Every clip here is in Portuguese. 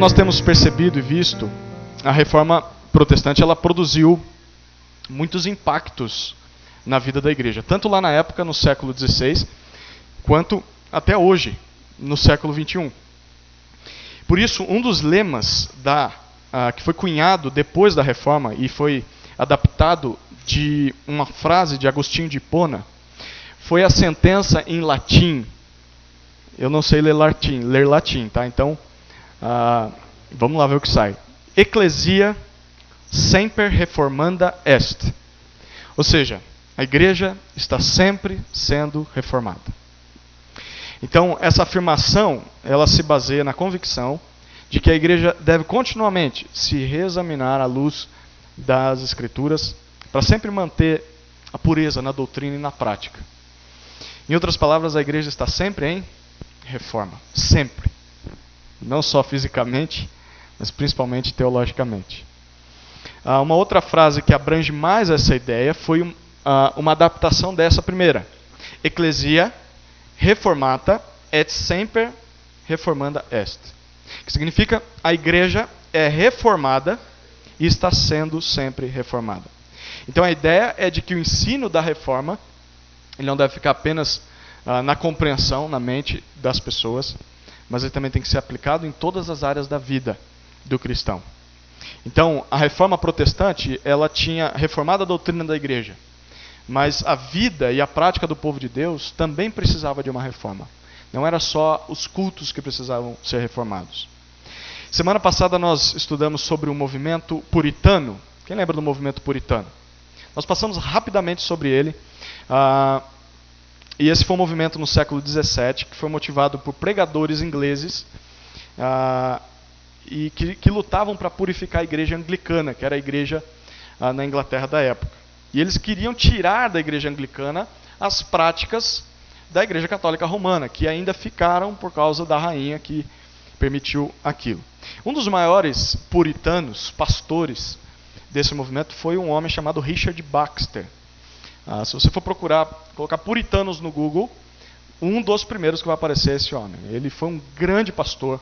Como nós temos percebido e visto, a reforma protestante ela produziu muitos impactos na vida da igreja, tanto lá na época, no século XVI, quanto até hoje, no século XXI. Por isso, um dos lemas que foi cunhado depois da reforma e foi adaptado de uma frase de Agostinho de Hipona foi a sentença em latim. Eu não sei ler latim, tá? Então, vamos lá ver o que sai. Ecclesia semper reformanda est. Ou seja, a igreja está sempre sendo reformada. Então, essa afirmação, ela se baseia na convicção de que a igreja deve continuamente se reexaminar à luz das Escrituras para sempre manter a pureza na doutrina e na prática. Em outras palavras, a igreja está sempre em reforma. Sempre. Não só fisicamente, mas principalmente teologicamente. Uma outra frase que abrange mais essa ideia foi uma adaptação dessa primeira. Ecclesia reformata et semper reformanda est. Que significa a igreja é reformada e está sendo sempre reformada. Então a ideia é de que o ensino da reforma ele não deve ficar apenas na compreensão, na mente das pessoas, mas ele também tem que ser aplicado em todas as áreas da vida do cristão. Então, a reforma protestante, ela tinha reformado a doutrina da igreja, mas a vida e a prática do povo de Deus também precisava de uma reforma. Não era só os cultos que precisavam ser reformados. Semana passada nós estudamos sobre o movimento puritano. Quem lembra do movimento puritano? Nós passamos rapidamente sobre ele. E esse foi um movimento no século XVII, que foi motivado por pregadores ingleses e que lutavam para purificar a igreja anglicana, que era a igreja na Inglaterra da época. E eles queriam tirar da igreja anglicana as práticas da igreja católica romana, que ainda ficaram por causa da rainha que permitiu aquilo. Um dos maiores puritanos, pastores desse movimento foi um homem chamado Richard Baxter. Se você for colocar puritanos no Google, um dos primeiros que vai aparecer é esse homem. Ele foi um grande pastor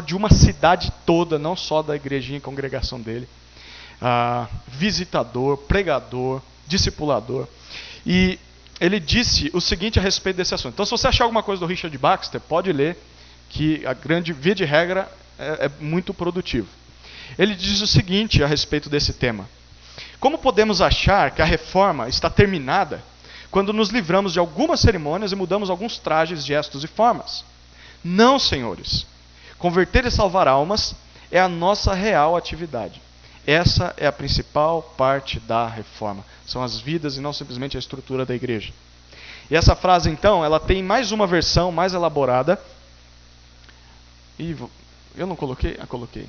de uma cidade toda, não só da igrejinha e congregação dele. Visitador, pregador, discipulador. E ele disse o seguinte a respeito desse assunto. Então, se você achar alguma coisa do Richard Baxter, pode ler, que a grande via de regra é muito produtivo. Ele diz o seguinte a respeito desse tema. Como podemos achar que a reforma está terminada quando nos livramos de algumas cerimônias e mudamos alguns trajes, gestos e formas? Não, senhores. Converter e salvar almas é a nossa real atividade. Essa é a principal parte da reforma. São as vidas e não simplesmente a estrutura da igreja. E essa frase, então, ela tem mais uma versão mais elaborada. E eu não coloquei? Coloquei.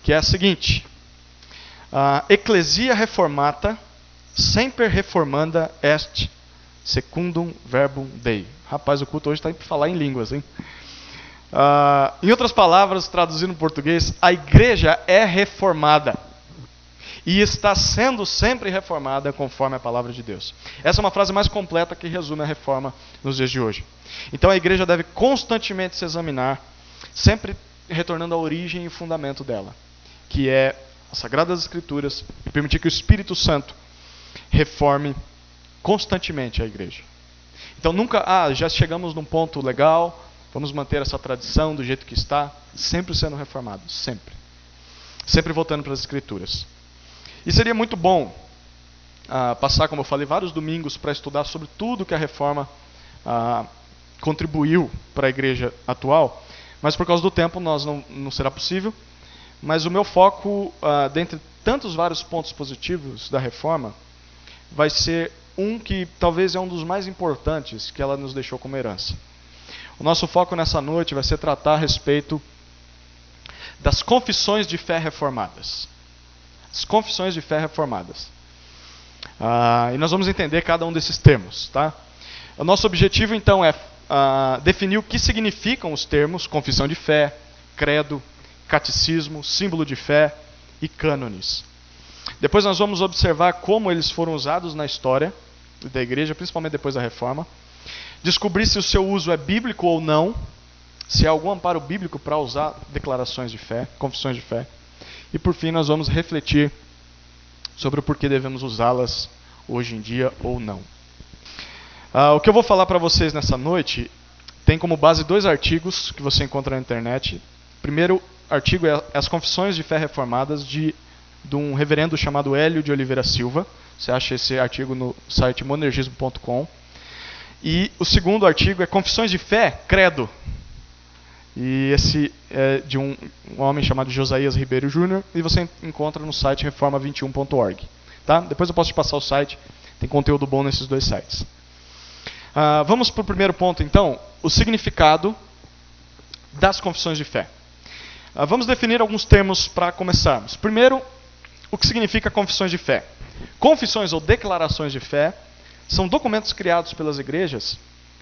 Que é a seguinte. Ecclesia reformata semper reformanda est secundum verbum Dei. Rapaz, o culto hoje está para falar em línguas, hein? Em outras palavras, traduzindo em português, a igreja é reformada e está sendo sempre reformada conforme a palavra de Deus. Essa é uma frase mais completa que resume a reforma nos dias de hoje. Então a igreja deve constantemente se examinar, sempre retornando à origem e fundamento dela, que é as Sagradas Escrituras, e permitir que o Espírito Santo reforme constantemente a igreja. Então nunca, já chegamos num ponto legal, vamos manter essa tradição do jeito que está, sempre sendo reformado, sempre. Sempre voltando para as Escrituras. E seria muito bom passar, como eu falei, vários domingos para estudar sobre tudo que a reforma contribuiu para a igreja atual, mas por causa do tempo não será possível. Mas o meu foco, dentre tantos vários pontos positivos da reforma, vai ser um que talvez é um dos mais importantes que ela nos deixou como herança. O nosso foco nessa noite vai ser tratar a respeito das confissões de fé reformadas. As confissões de fé reformadas. E nós vamos entender cada um desses termos. Tá? O nosso objetivo, então, é definir o que significam os termos confissão de fé, credo, catecismo, símbolo de fé e cânones. Depois nós vamos observar como eles foram usados na história da igreja, principalmente depois da reforma. Descobrir se o seu uso é bíblico ou não, se há algum amparo bíblico para usar declarações de fé, confissões de fé. E por fim nós vamos refletir sobre o porquê devemos usá-las hoje em dia ou não. O que eu vou falar para vocês nessa noite tem como base 2 artigos que você encontra na internet. O primeiro artigo é as Confissões de Fé Reformadas de um reverendo chamado Hélio de Oliveira Silva. Você acha esse artigo no site monergismo.com. E o segundo artigo é Confissões de Fé, Credo. E esse é de um homem chamado Josias Ribeiro Júnior, e você encontra no site reforma21.org. Tá? Depois eu posso te passar o site, tem conteúdo bom nesses 2 sites. Vamos para o primeiro ponto, então, o significado das confissões de fé. Vamos definir alguns termos para começarmos. Primeiro, o que significa confissões de fé? Confissões ou declarações de fé são documentos criados pelas igrejas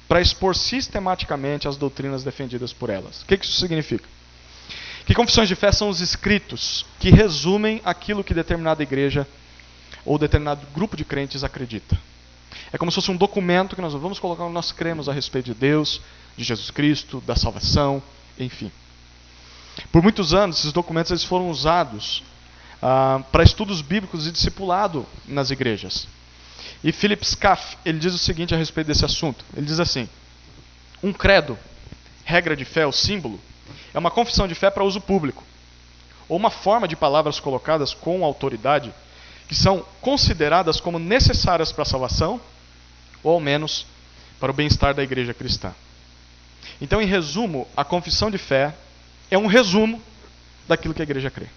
para expor sistematicamente as doutrinas defendidas por elas. O que isso significa? Que confissões de fé são os escritos que resumem aquilo que determinada igreja ou determinado grupo de crentes acredita. É como se fosse um documento que nós vamos colocar onde nós cremos a respeito de Deus, de Jesus Cristo, da salvação, enfim. Por muitos anos, esses documentos eles foram usados para estudos bíblicos e discipulado nas igrejas. E Philip Scaff, ele diz o seguinte a respeito desse assunto. Ele diz assim: um credo, regra de fé ou símbolo, é uma confissão de fé para uso público, ou uma forma de palavras colocadas com autoridade que são consideradas como necessárias para a salvação, ou ao menos para o bem-estar da igreja cristã. Então, em resumo, a confissão de fé é um resumo daquilo que a igreja crê.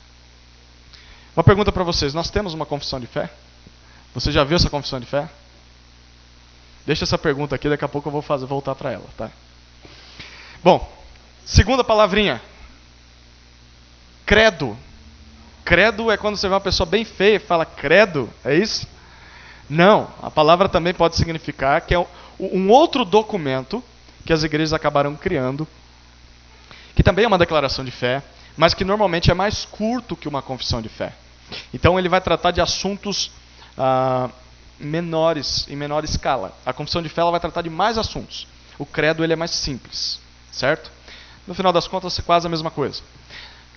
Uma pergunta para vocês: nós temos uma confissão de fé? Você já viu essa confissão de fé? Deixa essa pergunta aqui, daqui a pouco eu vou voltar para ela, tá? Bom, segunda palavrinha. Credo. Credo é quando você vê uma pessoa bem feia e fala credo, é isso? Não, a palavra também pode significar que é um outro documento que as igrejas acabaram criando, que também é uma declaração de fé, mas que normalmente é mais curto que uma confissão de fé. Então ele vai tratar de assuntos menores, em menor escala. A confissão de fé ela vai tratar de mais assuntos. O credo ele é mais simples, certo? No final das contas é quase a mesma coisa.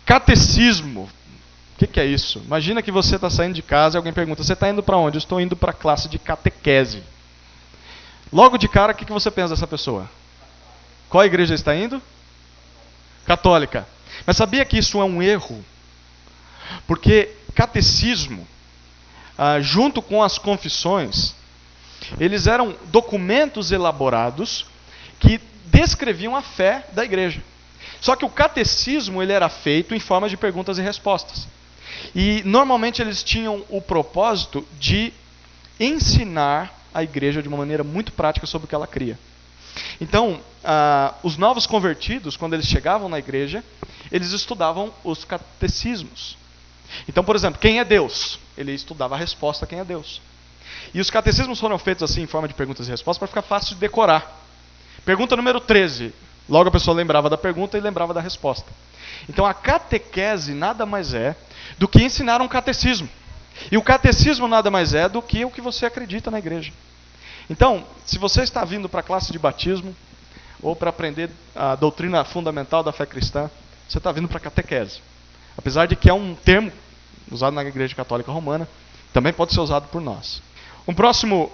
Catecismo. O que é isso? Imagina que você está saindo de casa e alguém pergunta: você está indo para onde? Eu estou indo para a classe de catequese. Logo de cara, o que você pensa dessa pessoa? Qual igreja está indo? Católica. Mas sabia que isso é um erro? Porque catecismo, junto com as confissões, eles eram documentos elaborados que descreviam a fé da igreja. Só que o catecismo ele era feito em forma de perguntas e respostas. E normalmente eles tinham o propósito de ensinar a igreja de uma maneira muito prática sobre o que ela cria. Então, os novos convertidos, quando eles chegavam na igreja, eles estudavam os catecismos. Então, por exemplo, quem é Deus? Ele estudava a resposta a quem é Deus. E os catecismos foram feitos assim em forma de perguntas e respostas para ficar fácil de decorar. Pergunta número 13. Logo a pessoa lembrava da pergunta e lembrava da resposta. Então a catequese nada mais é do que ensinar um catecismo. E o catecismo nada mais é do que o que você acredita na igreja. Então, se você está vindo para a classe de batismo, ou para aprender a doutrina fundamental da fé cristã, você está vindo para a catequese. Apesar de que é um termo usado na Igreja Católica Romana, também pode ser usado por nós. Um próximo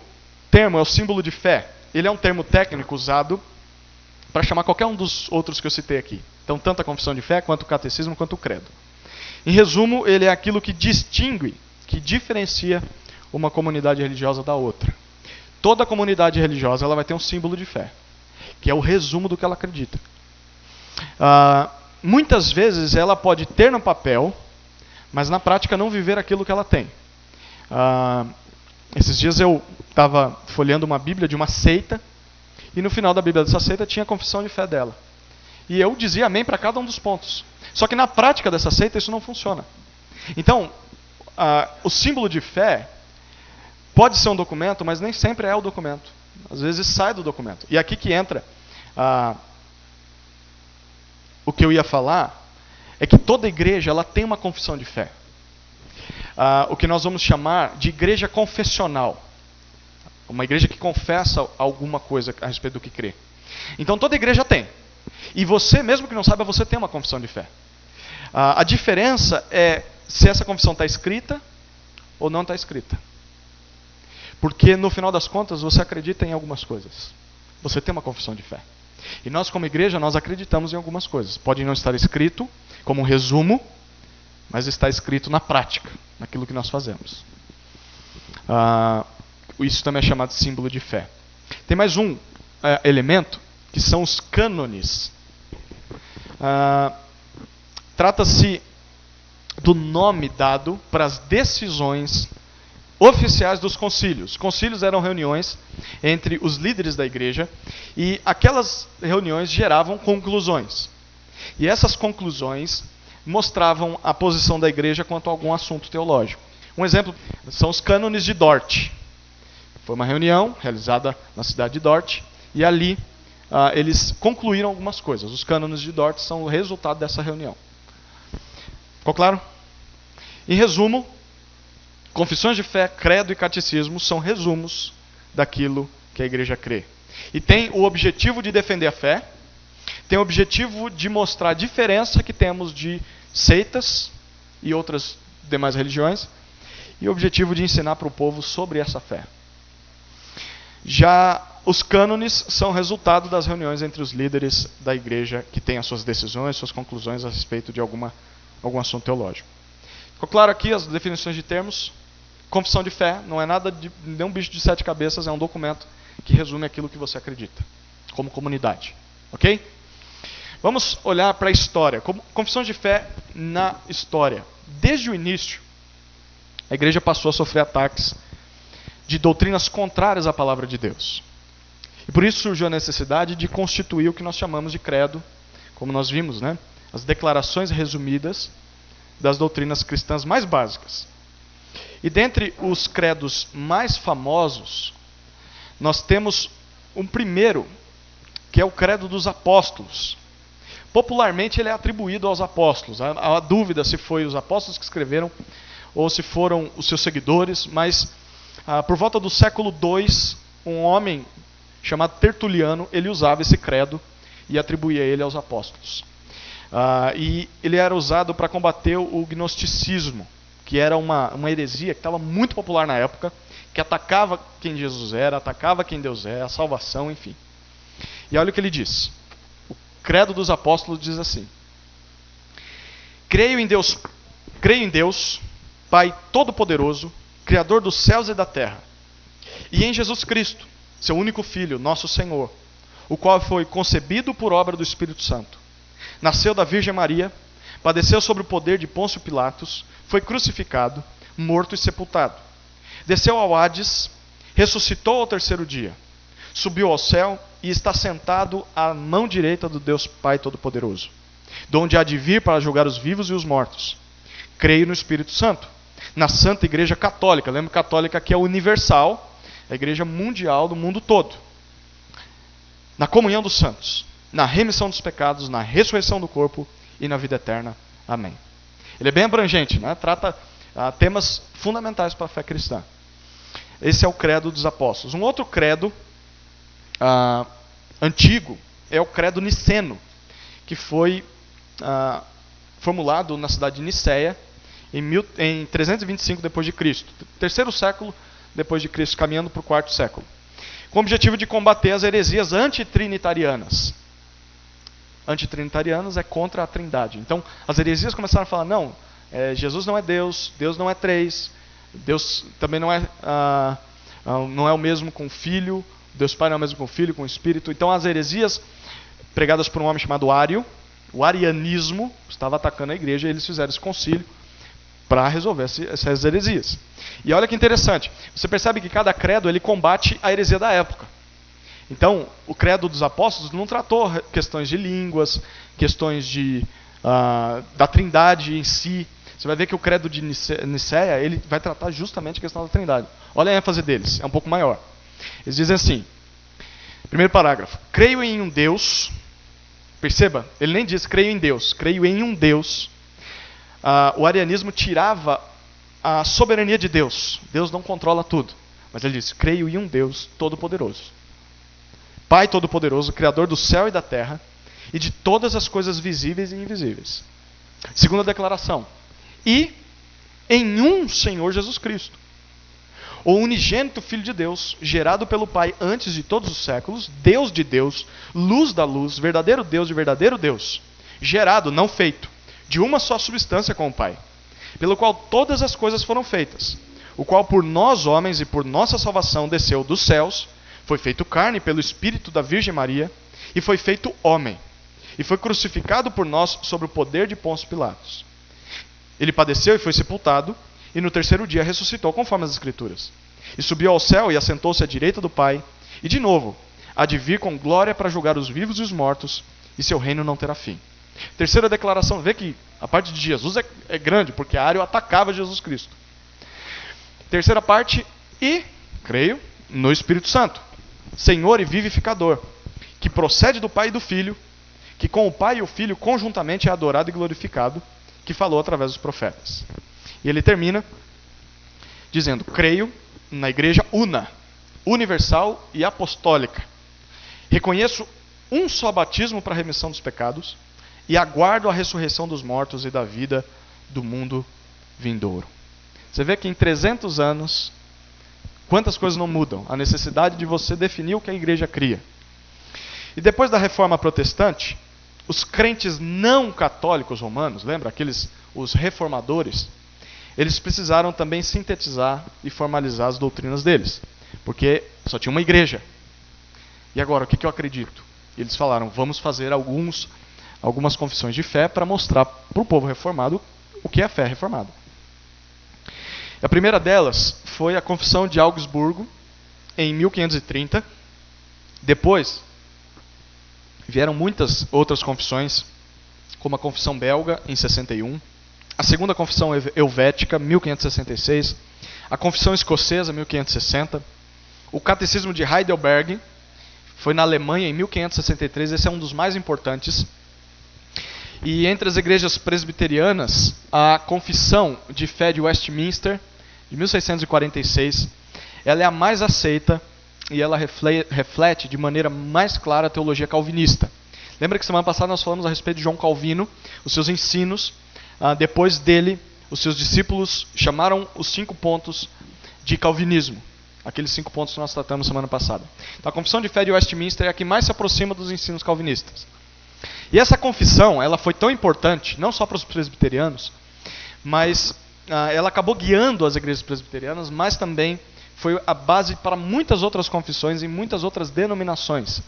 termo é o símbolo de fé. Ele é um termo técnico usado para chamar qualquer um dos outros que eu citei aqui. Então, tanto a confissão de fé, quanto o catecismo, quanto o credo. Em resumo, ele é aquilo que distingue, que diferencia uma comunidade religiosa da outra. Toda comunidade religiosa ela vai ter um símbolo de fé, que é o resumo do que ela acredita. Muitas vezes ela pode ter no papel, mas na prática não viver aquilo que ela tem. Esses dias eu estava folheando uma Bíblia de uma seita, e no final da Bíblia dessa seita tinha a confissão de fé dela. E eu dizia amém para cada um dos pontos. Só que na prática dessa seita isso não funciona. Então, o símbolo de fé pode ser um documento, mas nem sempre é o documento. Às vezes sai do documento. E aqui que entra o que eu ia falar, é que toda igreja ela tem uma confissão de fé. O que nós vamos chamar de igreja confessional. Uma igreja que confessa alguma coisa a respeito do que crê. Então toda igreja tem. E você, mesmo que não saiba, você tem uma confissão de fé. A diferença é se essa confissão está escrita ou não está escrita. Porque no final das contas você acredita em algumas coisas. Você tem uma confissão de fé. E nós como igreja, nós acreditamos em algumas coisas. Pode não estar escrito como um resumo, mas está escrito na prática, naquilo que nós fazemos. Isso também é chamado de símbolo de fé. Tem mais um elemento, que são os cânones. Trata-se do nome dado para as decisões oficiais dos concílios. Os concílios eram reuniões entre os líderes da igreja e aquelas reuniões geravam conclusões. E essas conclusões mostravam a posição da igreja quanto a algum assunto teológico. Um exemplo são os cânones de Dort. Foi uma reunião realizada na cidade de Dort e ali eles concluíram algumas coisas. Os cânones de Dort são o resultado dessa reunião. Ficou claro? Em resumo, confissões de fé, credo e catecismo são resumos daquilo que a igreja crê. E tem o objetivo de defender a fé, tem o objetivo de mostrar a diferença que temos de seitas e outras demais religiões, e o objetivo de ensinar para o povo sobre essa fé. Já os cânones são resultado das reuniões entre os líderes da igreja que têm as suas decisões, suas conclusões a respeito de algum assunto teológico. Ficou claro aqui as definições de termos? Confissão de fé não é nada de nenhum bicho de 7 cabeças, é um documento que resume aquilo que você acredita, como comunidade. Ok? Vamos olhar para a história. Confissão de fé na história. Desde o início, a igreja passou a sofrer ataques de doutrinas contrárias à palavra de Deus. E por isso surgiu a necessidade de constituir o que nós chamamos de credo, como nós vimos, né? As declarações resumidas das doutrinas cristãs mais básicas. E dentre os credos mais famosos, nós temos um primeiro, que é o credo dos apóstolos. Popularmente ele é atribuído aos apóstolos. Há dúvida se foi os apóstolos que escreveram ou se foram os seus seguidores, mas por volta do século II, um homem chamado Tertuliano, ele usava esse credo e atribuía ele aos apóstolos. E ele era usado para combater o gnosticismo, que era uma heresia que estava muito popular na época, que atacava quem Jesus era, atacava quem Deus é, a salvação, enfim. E olha o que ele diz. O credo dos apóstolos diz assim: Creio em Deus, Pai Todo-Poderoso, Criador dos céus e da terra, e em Jesus Cristo, seu único Filho, nosso Senhor, o qual foi concebido por obra do Espírito Santo. Nasceu da Virgem Maria, padeceu sob o poder de Pôncio Pilatos, foi crucificado, morto e sepultado. Desceu ao Hades, ressuscitou ao terceiro dia, subiu ao céu e está sentado à mão direita do Deus Pai Todo-Poderoso, de onde há de vir para julgar os vivos e os mortos. Creio no Espírito Santo, na Santa Igreja Católica. Lembra, católica que é universal, a igreja mundial do mundo todo. Na comunhão dos santos, na remissão dos pecados, na ressurreição do corpo e na vida eterna. Amém. Ele é bem abrangente, né? Trata temas fundamentais para a fé cristã. Esse é o credo dos apóstolos. Um outro credo antigo é o credo niceno, que foi formulado na cidade de Niceia em 325 d.C., terceiro século depois de Cristo, caminhando para o quarto século, com o objetivo de combater as heresias antitrinitarianas. Antitrinitarianas é contra a Trindade. Então, as heresias começaram a falar: não, Jesus não é Deus, Deus não é três, Deus também não é o mesmo com o Filho, Deus Pai não é o mesmo com o Filho, com o Espírito. Então, as heresias pregadas por um homem chamado Ário, o arianismo, estava atacando a igreja, e eles fizeram esse concílio para resolver essas heresias. E olha que interessante, você percebe que cada credo ele combate a heresia da época. Então, o credo dos apóstolos não tratou questões de línguas, questões da Trindade em si. Você vai ver que o credo de Niceia ele vai tratar justamente a questão da Trindade. Olha a ênfase deles, é um pouco maior. Eles dizem assim, primeiro parágrafo: creio em um Deus. Perceba, ele nem diz creio em Deus, creio em um Deus. O arianismo tirava a soberania de Deus. Deus não controla tudo. Mas ele diz: creio em um Deus todo-poderoso, Pai Todo-Poderoso, Criador do céu e da terra, e de todas as coisas visíveis e invisíveis. Segunda declaração. E em um Senhor Jesus Cristo, o unigênito Filho de Deus, gerado pelo Pai antes de todos os séculos, Deus de Deus, luz da luz, verdadeiro Deus de verdadeiro Deus, gerado, não feito, de uma só substância com o Pai, pelo qual todas as coisas foram feitas, o qual por nós homens e por nossa salvação desceu dos céus, foi feito carne pelo Espírito da Virgem Maria, e foi feito homem, e foi crucificado por nós sob o poder de Pôncio Pilatos. Ele padeceu e foi sepultado, e no terceiro dia ressuscitou, conforme as Escrituras. E subiu ao céu e assentou-se à direita do Pai, e de novo há de vir com glória para julgar os vivos e os mortos, e seu reino não terá fim. Terceira declaração, vê que a parte de Jesus é grande, porque Ário atacava Jesus Cristo. Terceira parte, e creio no Espírito Santo, Senhor e vivificador, que procede do Pai e do Filho, que com o Pai e o Filho conjuntamente é adorado e glorificado, que falou através dos profetas. E ele termina dizendo: creio na igreja una, universal e apostólica. Reconheço um só batismo para a remissão dos pecados e aguardo a ressurreição dos mortos e da vida do mundo vindouro. Você vê que em 300 anos, quantas coisas não mudam? A necessidade de você definir o que a igreja cria. E depois da reforma protestante, os crentes não católicos romanos, lembra? Os reformadores, eles precisaram também sintetizar e formalizar as doutrinas deles, porque só tinha uma igreja. E agora, o que eu acredito? Eles falaram, vamos fazer algumas confissões de fé para mostrar para o povo reformado o que é fé reformada. A primeira delas foi a Confissão de Augsburgo, em 1530. Depois, vieram muitas outras confissões, como a Confissão Belga, em 61, a Segunda Confissão Helvética, 1566, a Confissão Escocesa, 1560, o Catecismo de Heidelberg, foi na Alemanha, em 1563, esse é um dos mais importantes. E entre as igrejas presbiterianas, a Confissão de Fé de Westminster, de 1646, ela é a mais aceita e ela reflete de maneira mais clara a teologia calvinista. Lembra que semana passada nós falamos a respeito de João Calvino, os seus ensinos. Depois dele, os seus discípulos chamaram os 5 pontos de calvinismo. Aqueles 5 pontos que nós tratamos semana passada. Então, a Confissão de Fé de Westminster é a que mais se aproxima dos ensinos calvinistas. E essa confissão, ela foi tão importante, não só para os presbiterianos, mas ela acabou guiando as igrejas presbiterianas, mas também foi a base para muitas outras confissões e muitas outras denominações.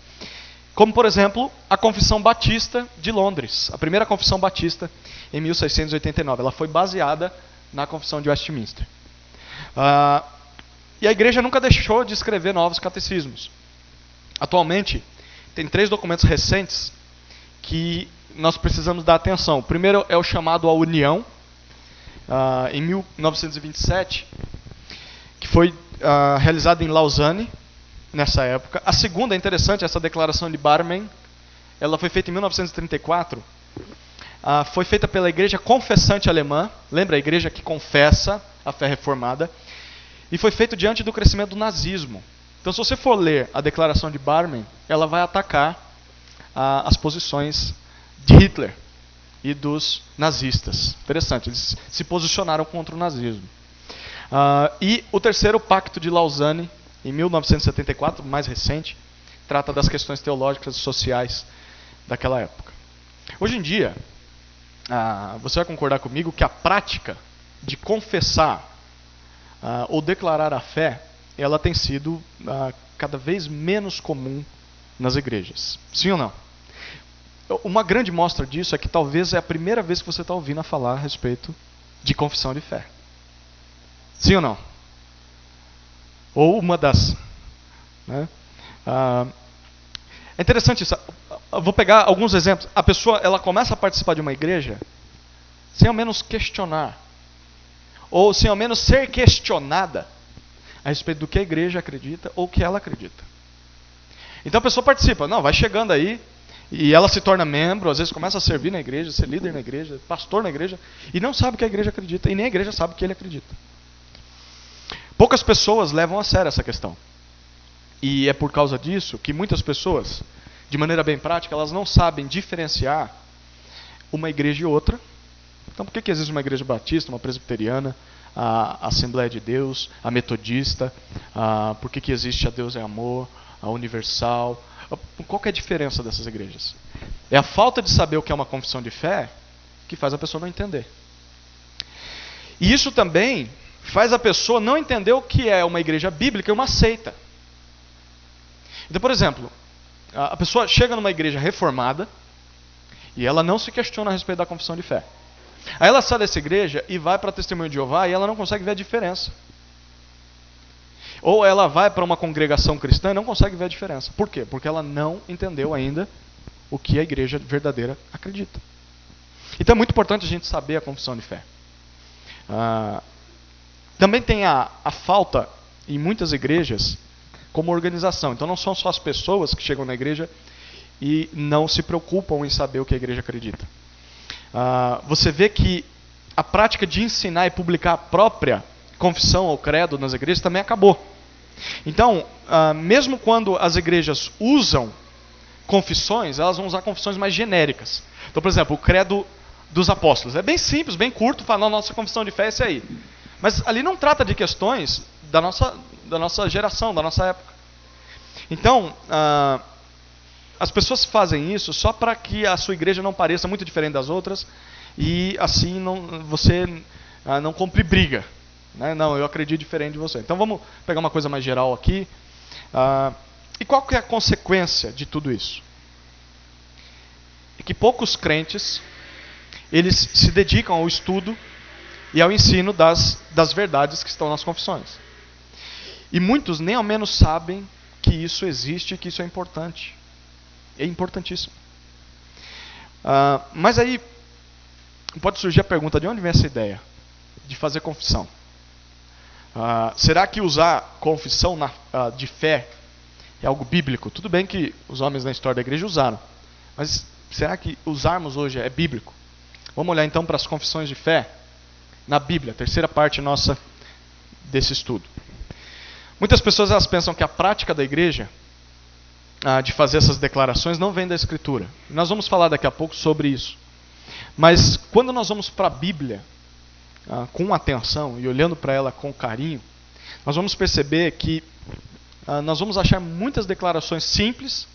Como, por exemplo, a Confissão Batista de Londres, a primeira Confissão Batista, em 1689. Ela foi baseada na Confissão de Westminster. E a igreja nunca deixou de escrever novos catecismos. Atualmente, tem 3 documentos recentes que nós precisamos dar atenção. O primeiro é o chamado A União, em 1927, que foi realizado em Lausanne, nessa época. A segunda é interessante, essa declaração de Barmen, ela foi feita em 1934, foi feita pela igreja confessante alemã, lembra a igreja que confessa a fé reformada, e foi feito diante do crescimento do nazismo. Então, se você for ler a declaração de Barmen, ela vai atacar as posições de Hitler e dos nazistas. Interessante, eles se posicionaram contra o nazismo. E o terceiro, o Pacto de Lausanne, em 1974, mais recente, trata das questões teológicas e sociais daquela época. Hoje em dia, você vai concordar comigo que a prática de confessar ou declarar a fé, ela tem sido cada vez menos comum nas igrejas. Sim ou não? Uma grande mostra disso é que talvez é a primeira vez que você está ouvindo a falar a respeito de confissão de fé. Sim ou não? Ou uma das. Né? É interessante isso. Eu vou pegar alguns exemplos. A pessoa ela começa a participar de uma igreja sem ao menos questionar, ou sem ao menos ser questionada a respeito do que a igreja acredita ou o que ela acredita. Então a pessoa participa, não, vai chegando aí, e ela se torna membro, às vezes começa a servir na igreja, ser líder na igreja, pastor na igreja, e não sabe o que a igreja acredita, e nem a igreja sabe o que ele acredita. Poucas pessoas levam a sério essa questão. E é por causa disso que muitas pessoas de maneira bem prática, elas não sabem diferenciar uma igreja e outra. Então, por que existe uma igreja batista, uma presbiteriana, a Assembleia de Deus, a metodista? Por que existe a Deus é Amor, a Universal? Qual que é a diferença dessas igrejas? É a falta de saber o que é uma confissão de fé que faz a pessoa não entender. E isso também faz a pessoa não entender o que é uma igreja bíblica e uma seita. Então, por exemplo, a pessoa chega numa igreja reformada e ela não se questiona a respeito da confissão de fé. Aí ela sai dessa igreja e vai para a Testemunha de Jeová e ela não consegue ver a diferença. Ou ela vai para uma congregação cristã e não consegue ver a diferença. Por quê? Porque ela não entendeu ainda o que a igreja verdadeira acredita. Então é muito importante a gente saber a confissão de fé. Também tem a falta em muitas igrejas como organização. Então não são só as pessoas que chegam na igreja e não se preocupam em saber o que a igreja acredita. Você vê que a prática de ensinar e publicar a própria confissão ou credo nas igrejas também acabou. Então, mesmo quando as igrejas usam confissões, elas vão usar confissões mais genéricas. Então, por exemplo, o credo dos apóstolos. É bem simples, bem curto, fala, nossa confissão de fé é essa aí. Mas ali não trata de questões da nossa geração, da nossa época. Então, as pessoas fazem isso só para que a sua igreja não pareça muito diferente das outras e assim você não compre briga. Né? Não, eu acredito diferente de você. Então vamos pegar uma coisa mais geral aqui. E qual que é a consequência de tudo isso? É que poucos crentes eles se dedicam ao estudo e ao ensino das verdades que estão nas confissões. E muitos nem ao menos sabem que isso existe e que isso é importante. É importantíssimo. Mas aí pode surgir a pergunta, de onde vem essa ideia de fazer confissão? Será que usar confissão de fé é algo bíblico? Tudo bem que os homens na história da igreja usaram, mas será que usarmos hoje é bíblico? Vamos olhar então para as confissões de fé na Bíblia, terceira parte nossa desse estudo. Muitas pessoas elas pensam que a prática da igreja de fazer essas declarações não vem da Escritura. Nós vamos falar daqui a pouco sobre isso. Mas quando nós vamos para a Bíblia com atenção e olhando para ela com carinho, nós vamos perceber que nós vamos achar muitas declarações simples,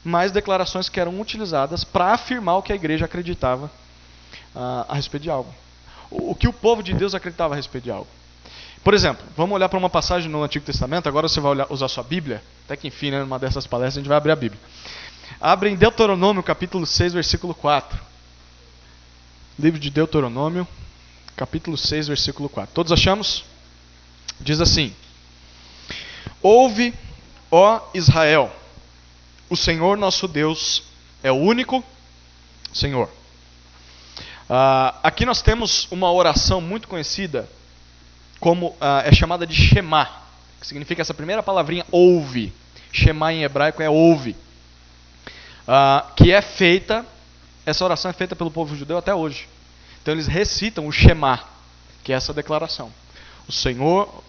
mas declarações que eram utilizadas para afirmar o que a igreja acreditava a respeito de algo. O que o povo de Deus acreditava a respeito de algo. Por exemplo, vamos olhar para uma passagem no Antigo Testamento. Agora você vai usar sua Bíblia. Até que enfim, numa dessas palestras a gente vai abrir a Bíblia. Abre em Deuteronômio capítulo 6, versículo 4. Livro de Deuteronômio, capítulo 6, versículo 4. Todos achamos? Diz assim: Ouve, ó Israel, o Senhor nosso Deus é o único Senhor. Aqui nós temos uma oração muito conhecida, como é chamada de Shema, que significa essa primeira palavrinha, ouve. Shema em hebraico é ouve. Que é feita, essa oração é feita pelo povo judeu até hoje. Então eles recitam o Shema, que é essa declaração. O Senhor,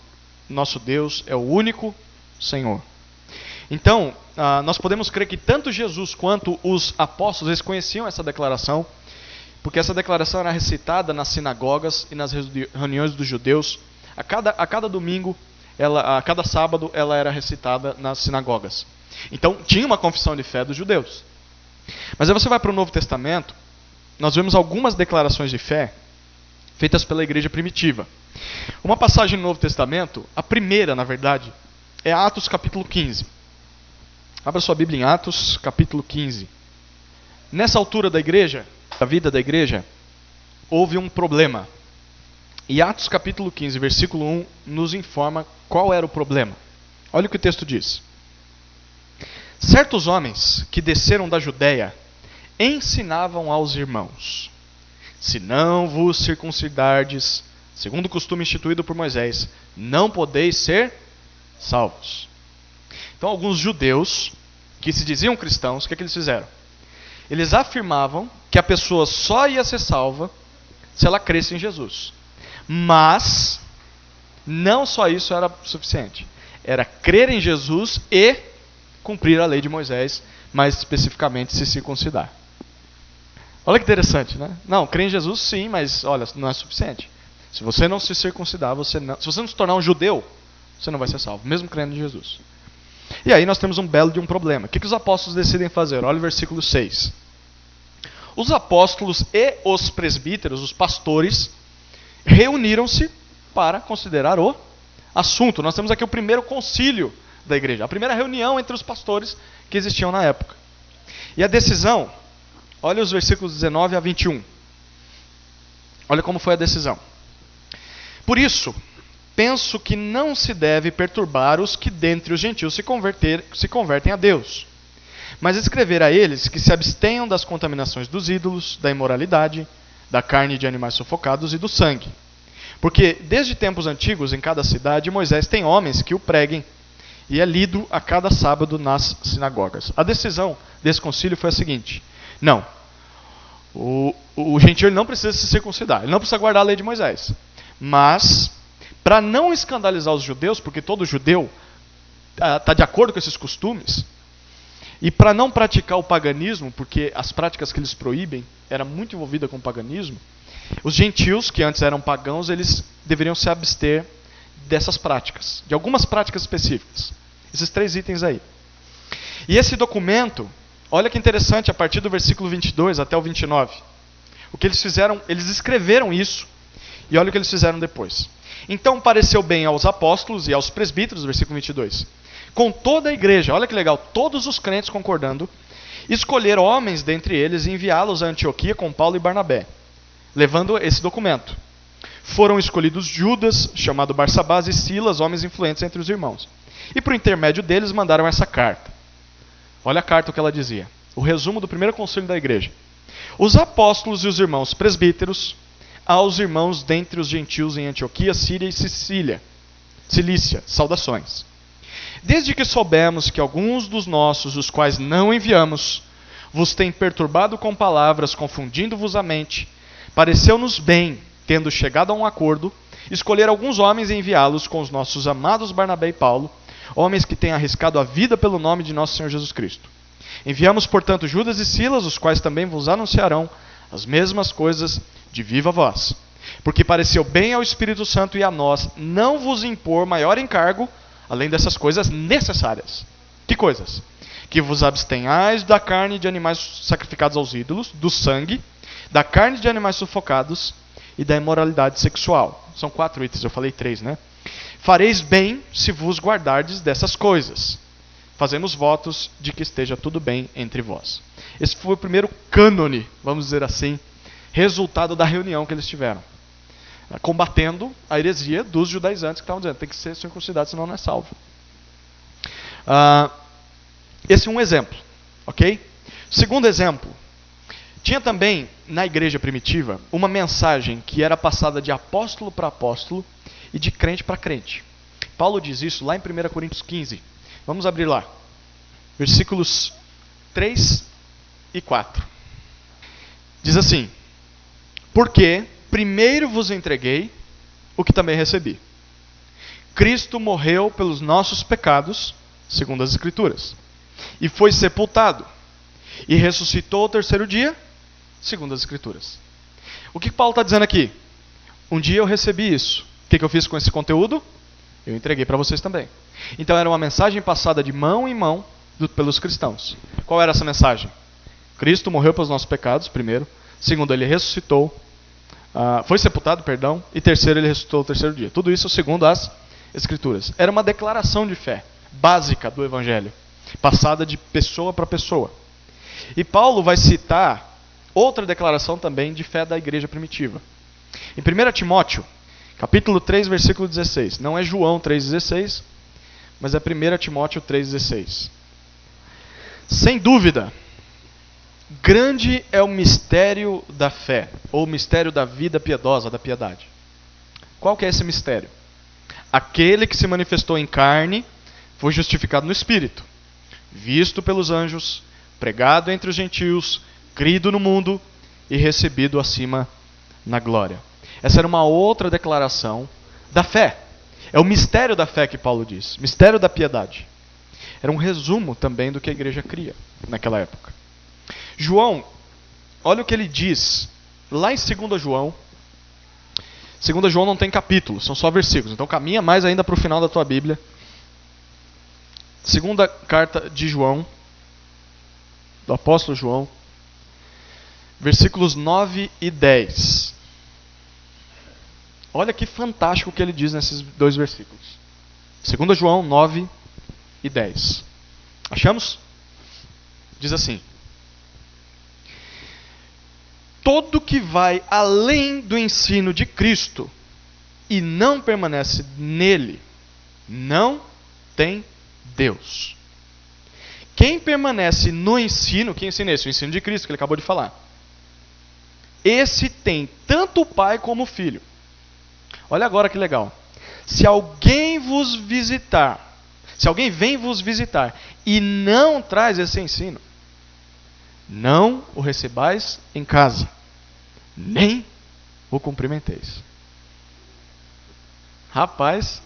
nosso Deus, é o único Senhor. Então, nós podemos crer que tanto Jesus quanto os apóstolos, eles conheciam essa declaração, porque essa declaração era recitada nas sinagogas e nas reuniões dos judeus. A cada domingo, a cada sábado, ela era recitada nas sinagogas. Então, tinha uma confissão de fé dos judeus. Mas aí você vai para o Novo Testamento, nós vemos algumas declarações de fé feitas pela igreja primitiva. Uma passagem no Novo Testamento, a primeira, na verdade, é Atos capítulo 15. Abra sua Bíblia em Atos capítulo 15. Nessa altura da igreja, da vida da igreja, houve um problema. E Atos capítulo 15, versículo 1, nos informa qual era o problema. Olha o que o texto diz. Certos homens que desceram da Judéia ensinavam aos irmãos: se não vos circuncidardes, segundo o costume instituído por Moisés, não podeis ser salvos. Então alguns judeus, que se diziam cristãos, o que eles fizeram? Eles afirmavam que a pessoa só ia ser salva se ela cresce em Jesus. Mas, não só isso era suficiente. Era crer em Jesus e cumprir a lei de Moisés mais especificamente se circuncidar. Olha que interessante, né? Não, crer em Jesus sim, mas olha, não é suficiente. Se você não se circuncidar, se você não se tornar um judeu, você não vai ser salvo, mesmo crendo em Jesus. E aí nós temos um belo de um problema. O que os apóstolos decidem fazer? Olha o versículo 6. Os apóstolos e os presbíteros, os pastores, reuniram-se para considerar o assunto. Nós temos aqui o primeiro concílio da igreja, a primeira reunião entre os pastores que existiam na época. E a decisão, olha os versículos 19 a 21. Olha como foi a decisão. Por isso, penso que não se deve perturbar os que dentre os gentios se convertem a Deus, mas escrever a eles que se abstenham das contaminações dos ídolos, da imoralidade, da carne de animais sufocados e do sangue. Porque desde tempos antigos, em cada cidade, Moisés tem homens que o preguem, e é lido a cada sábado nas sinagogas. A decisão desse concílio foi a seguinte: não, o gentio ele não precisa se circuncidar, ele não precisa guardar a lei de Moisés. Mas, para não escandalizar os judeus, porque todo judeu está de acordo com esses costumes, e para não praticar o paganismo, porque as práticas que eles proíbem eram muito envolvidas com o paganismo, os gentios, que antes eram pagãos, eles deveriam se abster dessas práticas, de algumas práticas específicas. Esses 3 itens aí. E esse documento, olha que interessante, a partir do versículo 22 até o 29. O que eles fizeram, eles escreveram isso, e olha o que eles fizeram depois. Então pareceu bem aos apóstolos e aos presbíteros, versículo 22, com toda a igreja, olha que legal, todos os crentes concordando, escolher homens dentre eles e enviá-los a Antioquia com Paulo e Barnabé, levando esse documento. Foram escolhidos Judas, chamado Barsabás, e Silas, homens influentes entre os irmãos. E por intermédio deles mandaram essa carta. Olha a carta o que ela dizia. O resumo do primeiro concílio da igreja. Os apóstolos e os irmãos presbíteros, aos irmãos dentre os gentios em Antioquia, Síria e Cilícia, saudações. Desde que soubemos que alguns dos nossos, os quais não enviamos, vos têm perturbado com palavras, confundindo-vos a mente, pareceu-nos bem, tendo chegado a um acordo, escolher alguns homens e enviá-los com os nossos amados Barnabé e Paulo, homens que têm arriscado a vida pelo nome de nosso Senhor Jesus Cristo. Enviamos, portanto, Judas e Silas, os quais também vos anunciarão as mesmas coisas de viva voz. Porque pareceu bem ao Espírito Santo e a nós não vos impor maior encargo, além dessas coisas necessárias. Que coisas? Que vos abstenhais da carne de animais sacrificados aos ídolos, do sangue, da carne de animais sufocados e da imoralidade sexual. São 4 itens, eu falei 3, né? Fareis bem se vos guardardes dessas coisas. Fazemos votos de que esteja tudo bem entre vós. Esse foi o primeiro cânone, vamos dizer assim, resultado da reunião que eles tiveram, combatendo a heresia dos judaizantes que estavam dizendo, tem que ser circuncidado, senão não é salvo. Esse é um exemplo, ok? Segundo exemplo, tinha também na igreja primitiva uma mensagem que era passada de apóstolo para apóstolo e de crente para crente. Paulo diz isso lá em 1 Coríntios 15. Vamos abrir lá. Versículos 3 e 4. Diz assim: porque primeiro vos entreguei o que também recebi. Cristo morreu pelos nossos pecados, segundo as Escrituras, e foi sepultado, e ressuscitou ao terceiro dia, segundo as Escrituras. O que Paulo está dizendo aqui? Um dia eu recebi isso. O que eu fiz com esse conteúdo? Eu entreguei para vocês também. Então era uma mensagem passada de mão em mão pelos cristãos. Qual era essa mensagem? Cristo morreu pelos nossos pecados, primeiro. Segundo, ele ressuscitou, foi sepultado, perdão. E terceiro, ele ressuscitou no terceiro dia. Tudo isso segundo as Escrituras. Era uma declaração de fé básica do Evangelho, passada de pessoa para pessoa. E Paulo vai citar outra declaração também de fé da igreja primitiva. Em 1 Timóteo, capítulo 3, versículo 16. Não é João 3,16, mas é 1 Timóteo 3,16. Sem dúvida, grande é o mistério da fé, ou o mistério da vida piedosa, da piedade. Qual que é esse mistério? Aquele que se manifestou em carne foi justificado no Espírito, visto pelos anjos, pregado entre os gentios, crido no mundo e recebido acima na glória. Essa era uma outra declaração da fé. É o mistério da fé que Paulo diz, mistério da piedade. Era um resumo também do que a igreja cria naquela época. João, olha o que ele diz lá em 2 João. 2 João não tem capítulo, são só versículos. Então caminha mais ainda para o final da tua Bíblia. Segunda carta de João, do apóstolo João, versículos 9 e 10. Olha que fantástico o que ele diz nesses dois versículos. 2 João 9 e 10. Achamos? Diz assim: todo que vai além do ensino de Cristo e não permanece nele, não tem Deus. Quem permanece no ensino, que ensino é esse? O ensino de Cristo, que ele acabou de falar. Esse tem tanto o Pai como o Filho. Olha agora que legal. Se alguém vem vos visitar e não traz esse ensino, não o recebais em casa, nem o cumprimenteis. Rapaz.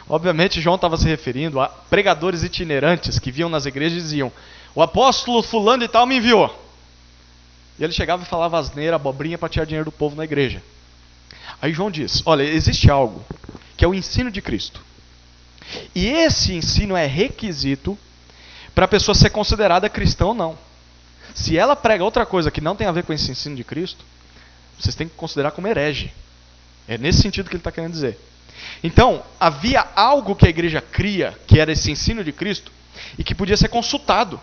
Obviamente João estava se referindo a pregadores itinerantes que viam nas igrejas e diziam: o apóstolo fulano e tal me enviou. E ele chegava e falava asneira, abobrinha para tirar dinheiro do povo na igreja. Aí João diz: olha, existe algo que é o ensino de Cristo. E esse ensino é requisito para a pessoa ser considerada cristã ou não. Se ela prega outra coisa que não tem a ver com esse ensino de Cristo, vocês têm que considerar como herege. É nesse sentido que ele está querendo dizer. Então, havia algo que a igreja cria, que era esse ensino de Cristo, e que podia ser consultado.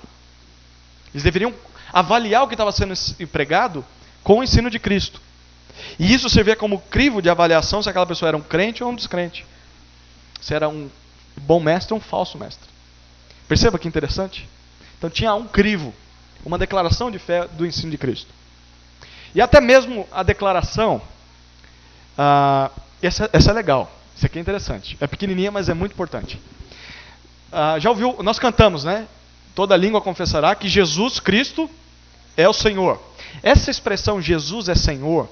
Eles deveriam avaliar o que estava sendo pregado com o ensino de Cristo. E isso servia como crivo de avaliação se aquela pessoa era um crente ou um descrente. Se era um bom mestre ou um falso mestre. Perceba que interessante? Então tinha um crivo, uma declaração de fé do ensino de Cristo. E até mesmo a declaração, essa é legal, isso aqui é interessante. É pequenininha, mas é muito importante. Já ouviu, nós cantamos, né? Toda língua confessará que Jesus Cristo é o Senhor. Essa expressão Jesus é Senhor,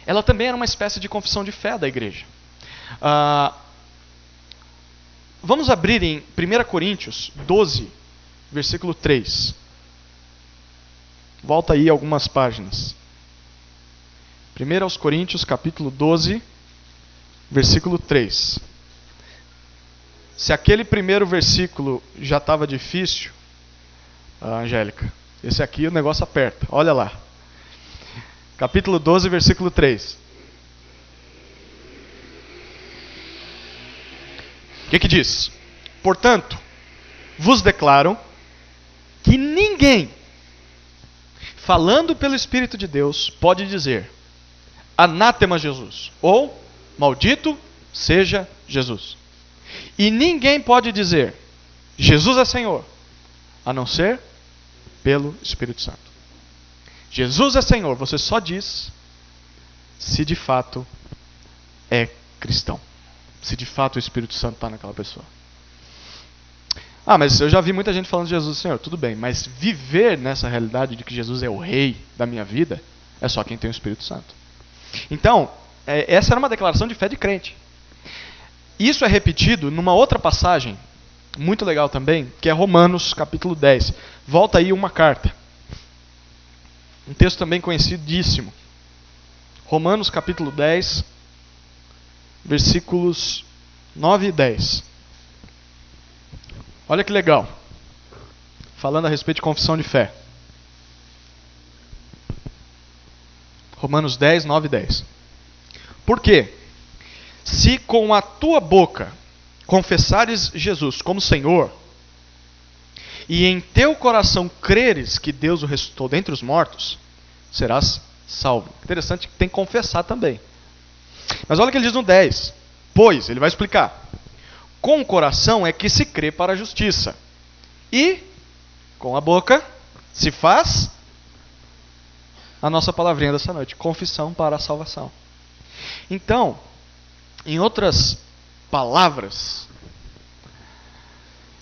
ela também era uma espécie de confissão de fé da igreja. Vamos abrir em 1 Coríntios 12, versículo 3. Volta aí algumas páginas. 1 Coríntios capítulo 12, versículo 3. Se aquele primeiro versículo já estava difícil, Angélica, esse aqui o negócio aperta. Olha lá. Capítulo 12, versículo 3. O que diz? Portanto, vos declaro que ninguém, falando pelo Espírito de Deus, pode dizer: anátema Jesus, ou maldito seja Jesus. E ninguém pode dizer: Jesus é Senhor, a não ser pelo Espírito Santo. Jesus é Senhor, você só diz se de fato é cristão. Se de fato o Espírito Santo está naquela pessoa. Mas eu já vi muita gente falando de Jesus Senhor. Tudo bem, mas viver nessa realidade de que Jesus é o rei da minha vida, é só quem tem o Espírito Santo. Então, essa era uma declaração de fé de crente. Isso é repetido numa outra passagem, muito legal também, que é Romanos capítulo 10. Volta aí uma carta. Um texto também conhecidíssimo. Romanos capítulo 10, versículos 9 e 10. Olha que legal. Falando a respeito de confissão de fé. Romanos 10, 9 e 10. Por quê? Se com a tua boca confessares Jesus como Senhor, e em teu coração creres que Deus o ressuscitou dentre os mortos, serás salvo. Interessante que tem que confessar também. Mas olha o que ele diz no 10. Pois, ele vai explicar. Com o coração é que se crê para a justiça. E com a boca se faz a nossa palavrinha dessa noite. Confissão para a salvação. Então, em outras palavras,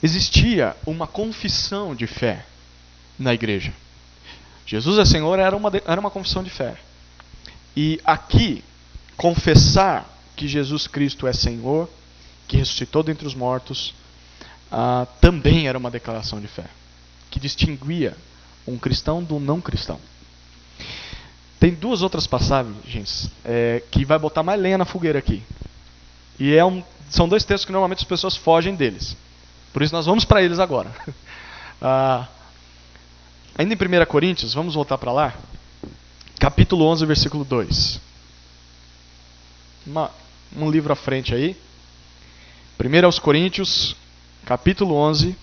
existia uma confissão de fé na igreja. Jesus é Senhor era uma confissão de fé. E aqui, confessar que Jesus Cristo é Senhor, que ressuscitou dentre os mortos, também era uma declaração de fé, que distinguia um cristão do não cristão. Tem duas outras passagens que vai botar mais lenha na fogueira aqui. E são dois textos que normalmente as pessoas fogem deles. Por isso nós vamos para eles agora. Ainda em 1 Coríntios, vamos voltar para lá. Capítulo 11, versículo 2. Um livro à frente aí. 1 aos Coríntios, capítulo 11,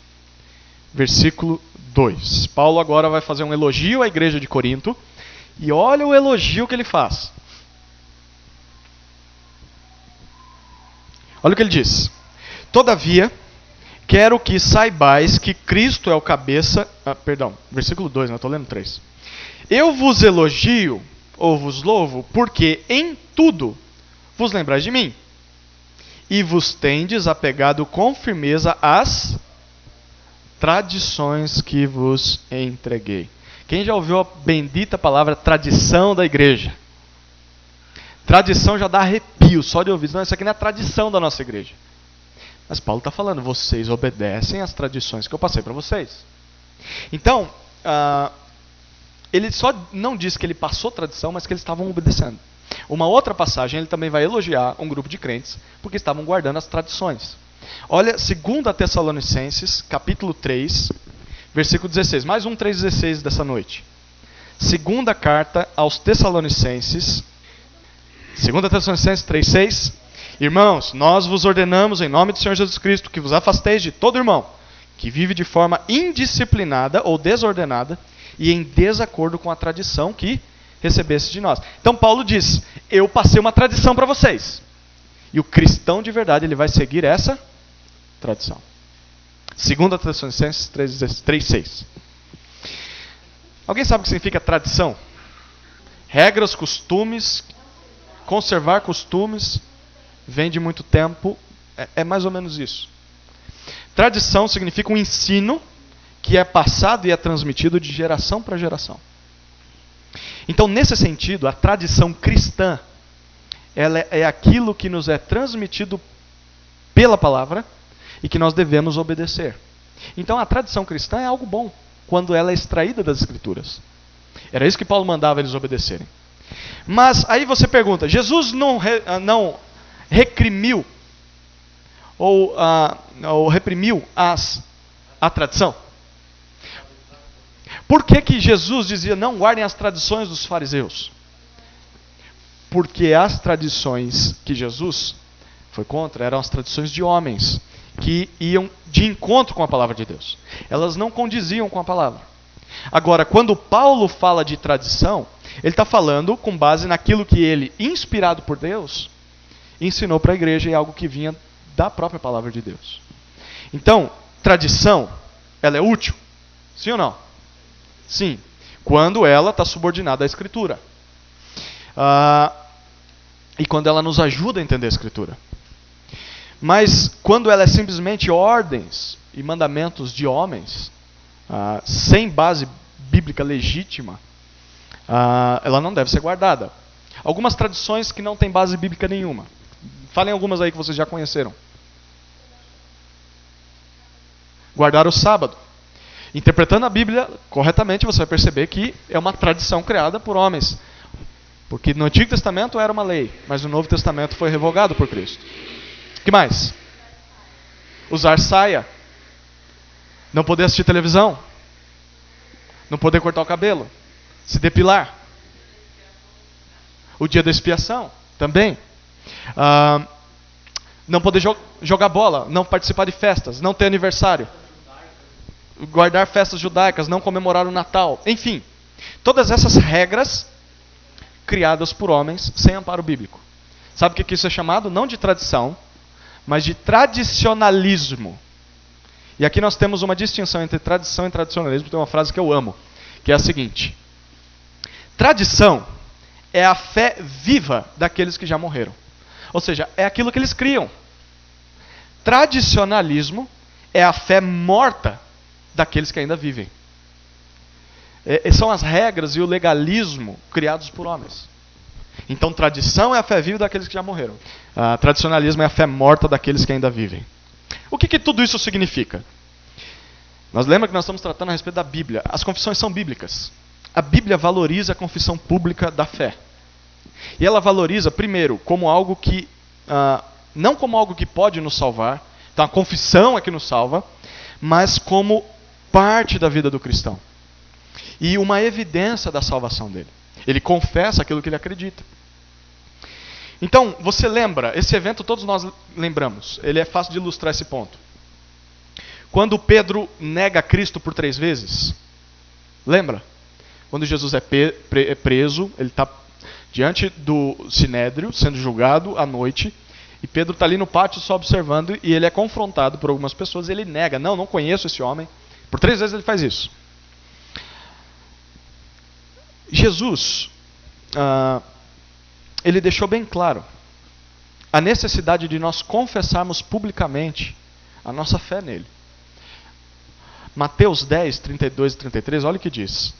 versículo 2. Paulo agora vai fazer um elogio à igreja de Corinto. E olha o elogio que ele faz. Olha o que ele diz. Todavia, quero que saibais que Cristo é o cabeça... versículo 2, eu estou lendo 3. Eu vos elogio, ou vos louvo, porque em tudo vos lembrais de mim, e vos tendes apegado com firmeza às tradições que vos entreguei. Quem já ouviu a bendita palavra tradição da igreja? Tradição já dá arrepio, só de ouvir. Não, isso aqui não é a tradição da nossa igreja. Mas Paulo está falando, vocês obedecem às tradições que eu passei para vocês. Então, ele só não diz que ele passou tradição, mas que eles estavam obedecendo. Uma outra passagem, ele também vai elogiar um grupo de crentes, porque estavam guardando as tradições. Olha, 2 Tessalonicenses, capítulo 3, versículo 16. Mais um 3,16 dessa noite. Segunda carta aos Tessalonicenses, 2 Tessalonicenses 3,6. Irmãos, nós vos ordenamos em nome do Senhor Jesus Cristo que vos afasteis de todo irmão que vive de forma indisciplinada ou desordenada e em desacordo com a tradição que recebesse de nós. Então Paulo diz, eu passei uma tradição para vocês. E o cristão de verdade, ele vai seguir essa tradição. 2 Tessalonicenses 3,6. Alguém sabe o que significa tradição? Regras, costumes, conservar costumes, vem de muito tempo, é mais ou menos isso. Tradição significa um ensino que é passado e é transmitido de geração para geração. Então, nesse sentido, a tradição cristã, ela é aquilo que nos é transmitido pela palavra e que nós devemos obedecer. Então, a tradição cristã é algo bom, quando ela é extraída das Escrituras. Era isso que Paulo mandava eles obedecerem. Mas aí você pergunta, Jesus não recrimiu ou reprimiu a tradição? Por que Jesus dizia não guardem as tradições dos fariseus? Porque as tradições que Jesus foi contra eram as tradições de homens que iam de encontro com a palavra de Deus. Elas não condiziam com a palavra. Agora, quando Paulo fala de tradição, ele está falando com base naquilo que ele, inspirado por Deus, ensinou para a igreja e algo que vinha da própria palavra de Deus. Então, tradição, ela é útil? Sim ou não? Sim, quando ela está subordinada à Escritura. E quando ela nos ajuda a entender a Escritura. Mas quando ela é simplesmente ordens e mandamentos de homens, sem base bíblica legítima, ela não deve ser guardada. Algumas tradições que não têm base bíblica nenhuma. Falem algumas aí que vocês já conheceram. Guardar o sábado. Interpretando a Bíblia corretamente, você vai perceber que é uma tradição criada por homens. Porque no Antigo Testamento era uma lei, mas no Novo Testamento foi revogado por Cristo. O que mais? Usar saia. Não poder assistir televisão. Não poder cortar o cabelo. Se depilar. O dia da expiação também. Não poder jogar bola. Não participar de festas. Não ter aniversário. Guardar festas judaicas. Não comemorar o Natal. Enfim. Todas essas regras criadas por homens sem amparo bíblico. Sabe o que isso é chamado? Não de tradição, mas de tradicionalismo. E aqui nós temos uma distinção entre tradição e tradicionalismo. Tem uma frase que eu amo, que é a seguinte: tradição é a fé viva daqueles que já morreram. Ou seja, é aquilo que eles criam. Tradicionalismo é a fé morta daqueles que ainda vivem. São as regras e o legalismo criados por homens. Então, tradição é a fé viva daqueles que já morreram. Tradicionalismo é a fé morta daqueles que ainda vivem. O que tudo isso significa? Nós lembramos que nós estamos tratando a respeito da Bíblia. As confissões são bíblicas. A Bíblia valoriza a confissão pública da fé. E ela valoriza, primeiro, como algo que... não como algo que pode nos salvar. Então, a confissão é que nos salva. Mas como parte da vida do cristão. E uma evidência da salvação dele. Ele confessa aquilo que ele acredita. Então, você lembra, esse evento todos nós lembramos. Ele é fácil de ilustrar esse ponto. Quando Pedro nega Cristo por 3 vezes. Lembra? Quando Jesus é preso, ele está diante do Sinédrio, sendo julgado à noite. E Pedro está ali no pátio só observando. E ele é confrontado por algumas pessoas. E ele nega, não conheço esse homem. Por 3 vezes ele faz isso. Jesus, ele deixou bem claro a necessidade de nós confessarmos publicamente a nossa fé nele. Mateus 10, 32 e 33, olha o que diz.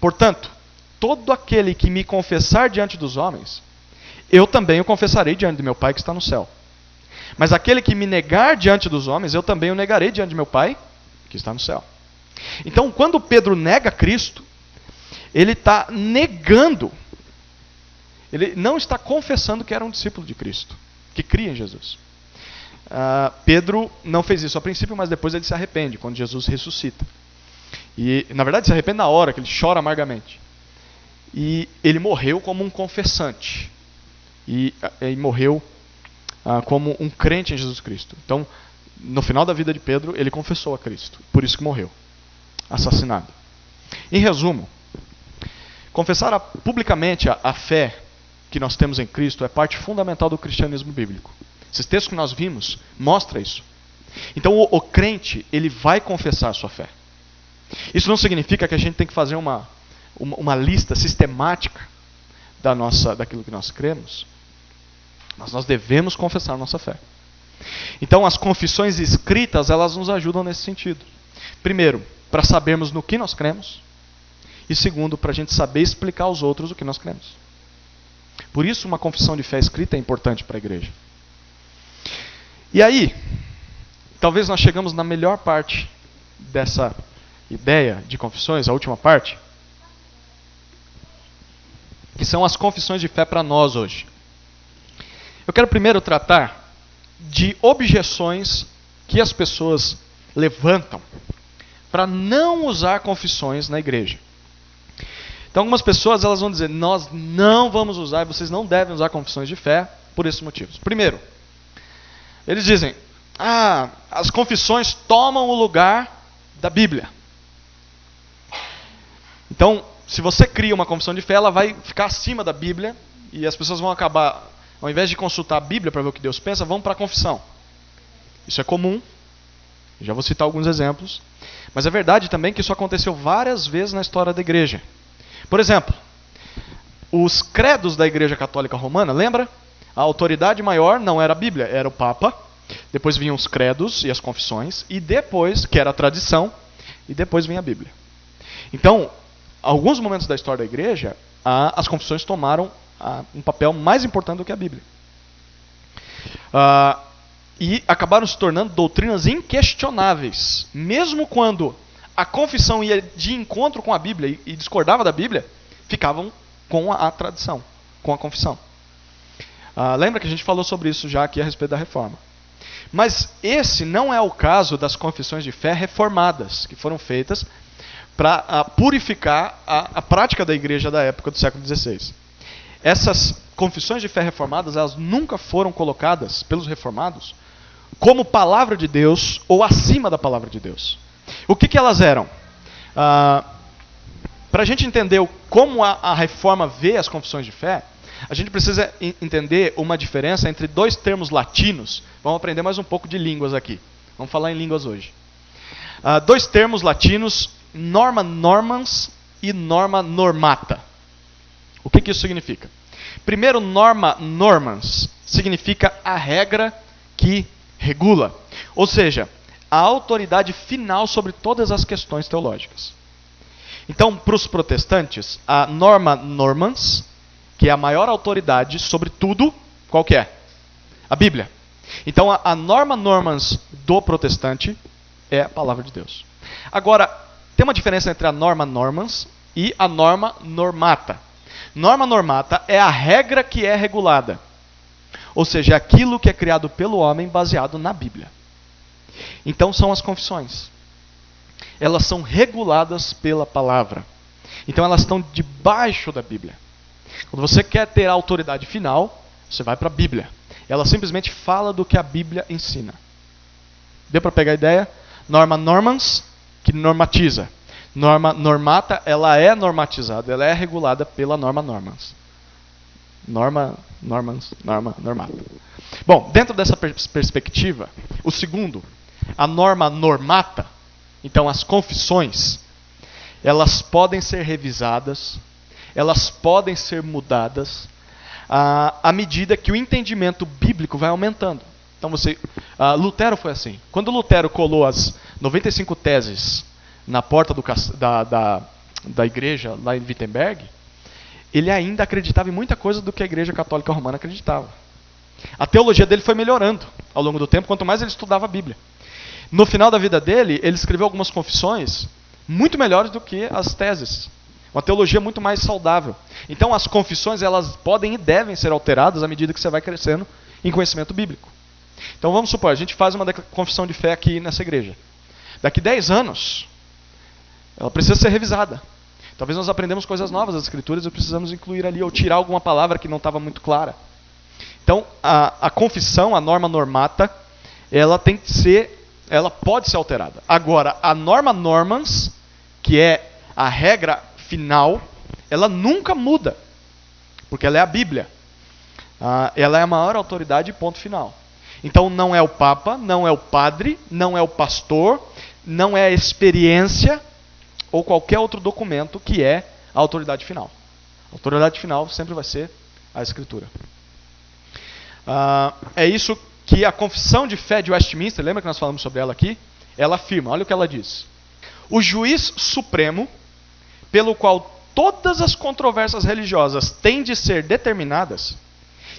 Portanto, todo aquele que me confessar diante dos homens, eu também o confessarei diante de meu Pai que está no céu. Mas aquele que me negar diante dos homens, eu também o negarei diante de meu Pai que está no céu. Então, quando Pedro nega Cristo, ele está negando, ele não está confessando que era um discípulo de Cristo, que cria em Jesus. Pedro não fez isso a princípio, mas depois ele se arrepende, quando Jesus ressuscita. E, na verdade, se arrepende na hora, que ele chora amargamente. E ele morreu como um confessante. E morreu como um crente em Jesus Cristo. Então, no final da vida de Pedro, ele confessou a Cristo. Por isso que morreu, assassinado. Em resumo, confessar publicamente a fé que nós temos em Cristo é parte fundamental do cristianismo bíblico. Esses textos que nós vimos mostram isso. Então o crente, ele vai confessar a sua fé. Isso não significa que a gente tem que fazer uma lista sistemática daquilo que nós cremos. Mas nós devemos confessar a nossa fé. Então as confissões escritas, elas nos ajudam nesse sentido. Primeiro, para sabermos no que nós cremos. E segundo, para a gente saber explicar aos outros o que nós cremos. Por isso uma confissão de fé escrita é importante para a igreja. E aí, talvez nós chegamos na melhor parte dessa ideia de confissões, a última parte, que são as confissões de fé para nós hoje. Eu quero primeiro tratar de objeções que as pessoas levantam para não usar confissões na igreja. Então algumas pessoas elas vão dizer, nós não vamos usar, vocês não devem usar confissões de fé por esses motivos. Primeiro, eles dizem, as confissões tomam o lugar da Bíblia. Então, se você cria uma confissão de fé, ela vai ficar acima da Bíblia e as pessoas vão acabar, ao invés de consultar a Bíblia para ver o que Deus pensa, vão para a confissão. Isso é comum, já vou citar alguns exemplos, mas é verdade também que isso aconteceu várias vezes na história da igreja. Por exemplo, os credos da Igreja Católica Romana, lembra? A autoridade maior não era a Bíblia, era o Papa. Depois vinham os credos e as confissões. E depois, que era a tradição, e depois vinha a Bíblia. Então, alguns momentos da história da Igreja, as confissões tomaram um papel mais importante do que a Bíblia. E acabaram se tornando doutrinas inquestionáveis. Mesmo quando a confissão ia de encontro com a Bíblia e discordava da Bíblia, ficavam com a tradição, com a confissão. Lembra que a gente falou sobre isso já aqui a respeito da reforma. Mas esse não é o caso das confissões de fé reformadas, que foram feitas para purificar a prática da igreja da época do século XVI. Essas confissões de fé reformadas, elas nunca foram colocadas pelos reformados como palavra de Deus ou acima da palavra de Deus. O que elas eram? Para a gente entender como a reforma vê as confissões de fé, a gente precisa entender uma diferença entre 2 termos latinos. Vamos aprender mais um pouco de línguas aqui. Vamos falar em línguas hoje. 2 termos latinos, norma normans e norma normata. O que isso significa? Primeiro, norma normans significa a regra que regula. Ou seja, a autoridade final sobre todas as questões teológicas. Então, para os protestantes, a norma normans que é a maior autoridade sobre tudo, qual que é? A Bíblia. Então a norma normans do protestante é a palavra de Deus. Agora, tem uma diferença entre a norma normans e a norma normata. Norma normata é a regra que é regulada. Ou seja, é aquilo que é criado pelo homem baseado na Bíblia. Então são as confissões. Elas são reguladas pela palavra. Então elas estão debaixo da Bíblia. Quando você quer ter a autoridade final, você vai para a Bíblia. Ela simplesmente fala do que a Bíblia ensina. Deu para pegar a ideia? Norma normans, que normatiza. Norma normata, ela é normatizada, ela é regulada pela norma normans. Norma normata. Bom, dentro dessa perspectiva, o segundo, a norma normata, então as confissões, elas podem ser revisadas, elas podem ser mudadas à medida que o entendimento bíblico vai aumentando. Então Lutero foi assim. Quando Lutero colou as 95 teses na porta da igreja lá em Wittenberg, ele ainda acreditava em muita coisa do que a Igreja Católica Romana acreditava. A teologia dele foi melhorando ao longo do tempo, quanto mais ele estudava a Bíblia. No final da vida dele, ele escreveu algumas confissões muito melhores do que as teses. Uma teologia muito mais saudável. Então as confissões, elas podem e devem ser alteradas à medida que você vai crescendo em conhecimento bíblico. Então vamos supor, a gente faz uma confissão de fé aqui nessa igreja. Daqui 10 anos, ela precisa ser revisada. Talvez nós aprendemos coisas novas das Escrituras e precisamos incluir ali, ou tirar alguma palavra que não estava muito clara. Então, a confissão, a norma normata, ela pode ser alterada. Agora, a norma normans, que é a regra final, ela nunca muda, porque ela é a Bíblia. Ela é a maior autoridade, ponto final. Então, não é o Papa, não é o padre, não é o pastor, não é a experiência, ou qualquer outro documento que é a autoridade final. A autoridade final sempre vai ser a Escritura. É isso que a Confissão de Fé de Westminster, lembra que nós falamos sobre ela aqui? Ela afirma, olha o que ela diz. O juiz supremo, pelo qual todas as controvérsias religiosas têm de ser determinadas,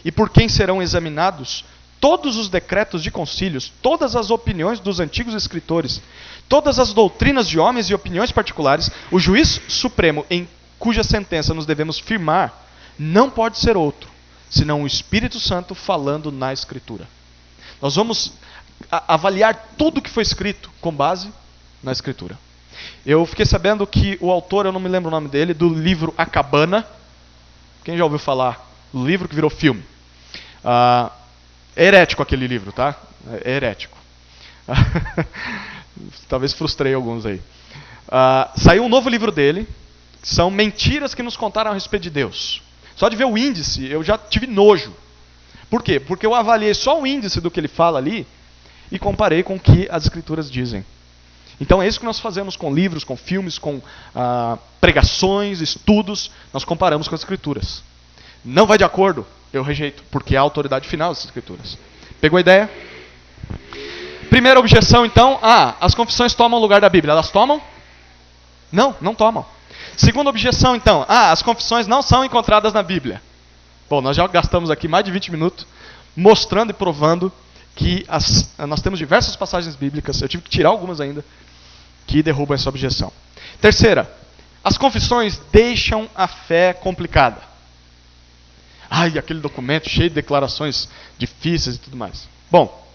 e por quem serão examinados todos os decretos de concílios, todas as opiniões dos antigos escritores, todas as doutrinas de homens e opiniões particulares, o juiz supremo em cuja sentença nos devemos firmar, não pode ser outro, senão o Espírito Santo falando na Escritura. Nós vamos avaliar tudo o que foi escrito com base na Escritura. Eu fiquei sabendo que o autor, eu não me lembro o nome dele, do livro A Cabana, quem já ouviu falar do livro que virou filme? É herético aquele livro, tá? É herético. Talvez frustrei alguns aí. Saiu um novo livro dele, que são mentiras que nos contaram a respeito de Deus. Só de ver o índice, eu já tive nojo. Por quê? Porque eu avaliei só o índice do que ele fala ali e comparei com o que as Escrituras dizem. Então é isso que nós fazemos com livros, com filmes, com pregações, estudos, nós comparamos com as Escrituras. Não vai de acordo, eu rejeito, porque é a autoridade final das Escrituras. Pegou a ideia? Primeira objeção, então, as confissões tomam o lugar da Bíblia. Elas tomam? Não, não tomam. Segunda objeção, então, as confissões não são encontradas na Bíblia. Bom, nós já gastamos aqui mais de 20 minutos mostrando e provando que nós temos diversas passagens bíblicas, eu tive que tirar algumas ainda, que derrubam essa objeção. Terceira, as confissões deixam a fé complicada. Aquele documento cheio de declarações difíceis e tudo mais. Bom,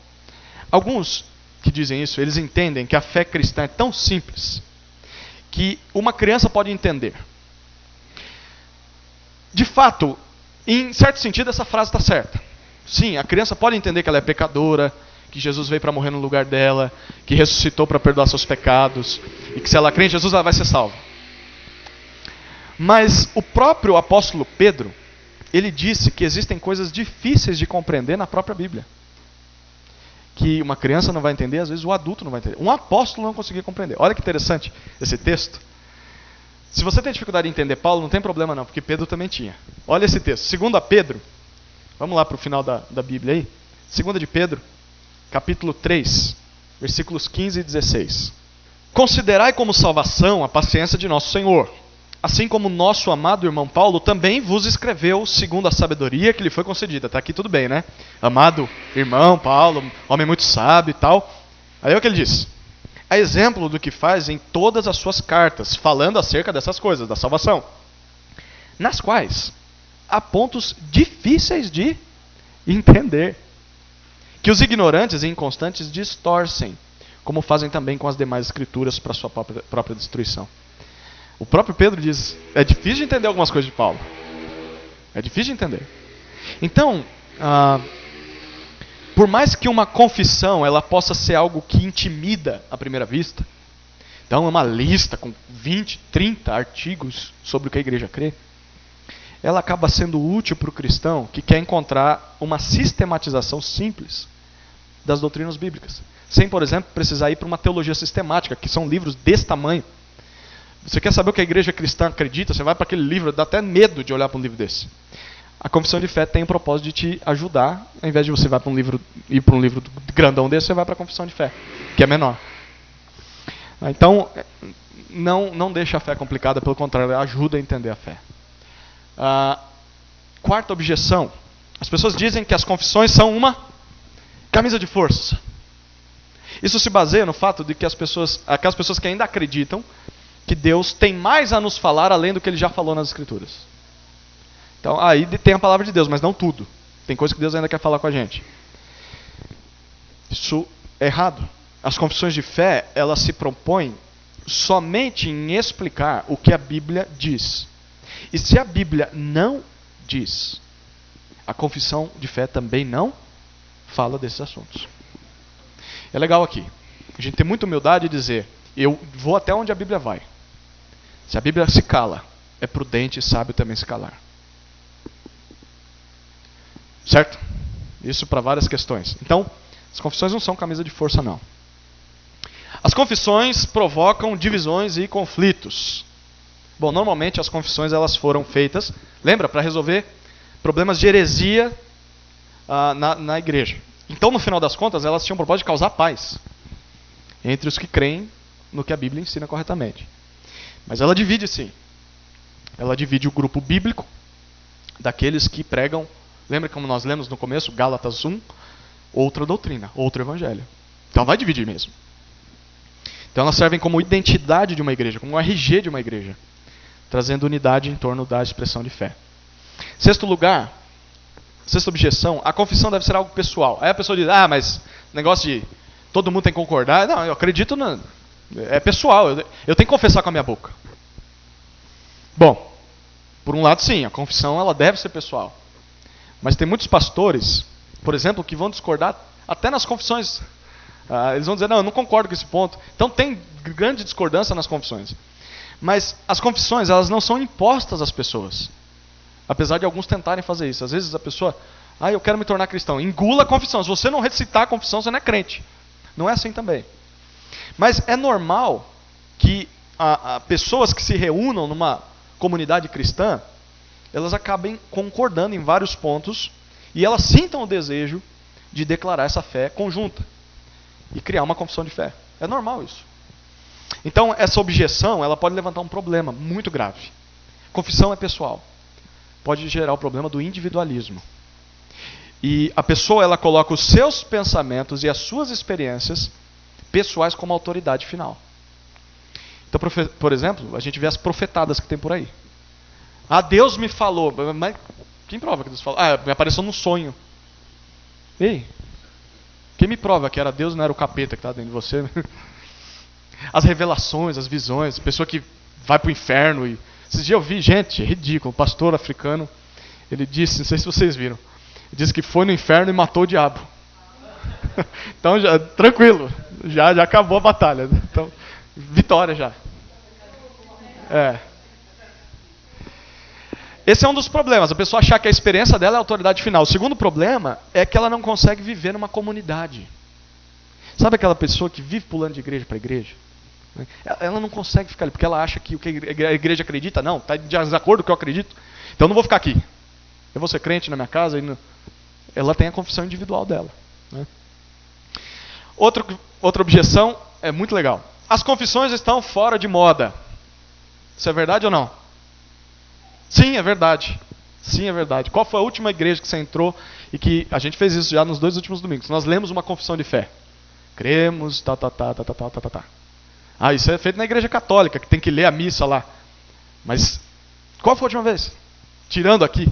alguns que dizem isso, eles entendem que a fé cristã é tão simples que uma criança pode entender. De fato, em certo sentido, essa frase está certa. Sim, a criança pode entender que ela é pecadora, que Jesus veio para morrer no lugar dela, que ressuscitou para perdoar seus pecados, e que se ela crê em Jesus, ela vai ser salva. Mas o próprio apóstolo Pedro, ele disse que existem coisas difíceis de compreender na própria Bíblia. Que uma criança não vai entender, às vezes o adulto não vai entender. Um apóstolo não conseguia compreender. Olha que interessante esse texto. Se você tem dificuldade em entender Paulo, não tem problema não, porque Pedro também tinha. Olha esse texto. 2 Pedro, vamos lá para o final da Bíblia aí. 2 de Pedro, capítulo 3, versículos 15 e 16. Considerai como salvação a paciência de nosso Senhor, assim como nosso amado irmão Paulo também vos escreveu segundo a sabedoria que lhe foi concedida. Está aqui tudo bem, né? Amado irmão Paulo, homem muito sábio e tal. Aí é o que ele diz. É exemplo do que faz em todas as suas cartas, falando acerca dessas coisas, da salvação, nas quais há pontos difíceis de entender, que os ignorantes e inconstantes distorcem, como fazem também com as demais escrituras para sua própria destruição. O próprio Pedro diz, é difícil de entender algumas coisas de Paulo. É difícil de entender. Então, por mais que uma confissão ela possa ser algo que intimida à primeira vista, então é uma lista com 20, 30 artigos sobre o que a igreja crê, ela acaba sendo útil para o cristão que quer encontrar uma sistematização simples das doutrinas bíblicas. Sem, por exemplo, precisar ir para uma teologia sistemática, que são livros desse tamanho. Você quer saber o que a igreja cristã acredita? Você vai para aquele livro, dá até medo de olhar para um livro desse. A confissão de fé tem o propósito de te ajudar, ao invés de você ir para um livro grandão desse, você vai para a confissão de fé, que é menor. Então, não deixa a fé complicada, pelo contrário, ajuda a entender a fé. Quarta objeção. As pessoas dizem que as confissões são uma camisa de força. Isso se baseia no fato de que aquelas pessoas que ainda acreditam que Deus tem mais a nos falar além do que Ele já falou nas Escrituras. Então, aí tem a palavra de Deus, mas não tudo. Tem coisa que Deus ainda quer falar com a gente. Isso é errado. As confissões de fé, elas se propõem somente em explicar o que a Bíblia diz. E se a Bíblia não diz, a confissão de fé também não fala desses assuntos. É legal aqui. A gente tem muita humildade de dizer, eu vou até onde a Bíblia vai. Se a Bíblia se cala, é prudente e sábio também se calar. Certo? Isso para várias questões. Então, as confissões não são camisa de força, não. As confissões provocam divisões e conflitos. Bom, normalmente as confissões elas foram feitas, lembra, para resolver problemas de heresia na igreja. Então, no final das contas, elas tinham o propósito de causar paz entre os que creem no que a Bíblia ensina corretamente. Mas ela divide, sim. Ela divide o grupo bíblico daqueles que pregam, lembra como nós lemos no começo, Gálatas 1, outra doutrina, outro evangelho. Então vai dividir mesmo. Então elas servem como identidade de uma igreja, como um RG de uma igreja, trazendo unidade em torno da expressão de fé. Sexta objeção, a confissão deve ser algo pessoal. Aí a pessoa diz, mas negócio de todo mundo tem que concordar. Não, eu acredito, é pessoal, eu tenho que confessar com a minha boca. Bom, por um lado sim, a confissão ela deve ser pessoal. Mas tem muitos pastores, por exemplo, que vão discordar até nas confissões. Eles vão dizer, não, eu não concordo com esse ponto. Então tem grande discordância nas confissões. Mas as confissões, elas não são impostas às pessoas. Apesar de alguns tentarem fazer isso. Às vezes a pessoa, eu quero me tornar cristão. Engula a confissão. Se você não recitar a confissão, você não é crente. Não é assim também. Mas é normal que pessoas que se reúnam numa comunidade cristã, elas acabem concordando em vários pontos e elas sintam o desejo de declarar essa fé conjunta e criar uma confissão de fé. É normal isso. Então, essa objeção, ela pode levantar um problema muito grave. Confissão é pessoal. Pode gerar o problema do individualismo. E a pessoa, ela coloca os seus pensamentos e as suas experiências pessoais como autoridade final. Então, por exemplo, a gente vê as profetadas que tem por aí. Deus me falou. Mas quem prova que Deus falou? Me apareceu num sonho. Ei, quem me prova que era Deus, não era o capeta que estava dentro de você? As revelações, as visões, pessoa que vai para o inferno. Esses dias eu vi, gente, é ridículo, um pastor africano, ele disse, não sei se vocês viram, ele disse que foi no inferno e matou o diabo. Então, tranquilo, já acabou a batalha. Então, vitória já. Esse é um dos problemas, a pessoa achar que a experiência dela é a autoridade final. O segundo problema é que ela não consegue viver numa comunidade. Sabe aquela pessoa que vive pulando de igreja para igreja? Ela não consegue ficar ali, porque ela acha que o que a igreja acredita, não, está de desacordo com o que eu acredito, então eu não vou ficar aqui. Eu vou ser crente na minha casa. Ela tem a confissão individual dela. Né? Outra objeção é muito legal. As confissões estão fora de moda. Isso é verdade ou não? Sim, é verdade. Sim, é verdade. Qual foi a última igreja que você entrou e que a gente fez isso já nos 2 últimos domingos? Nós lemos uma confissão de fé. Cremos, tá. Ah, isso é feito na igreja católica, que tem que ler a missa lá. Mas qual foi a última vez? Tirando aqui.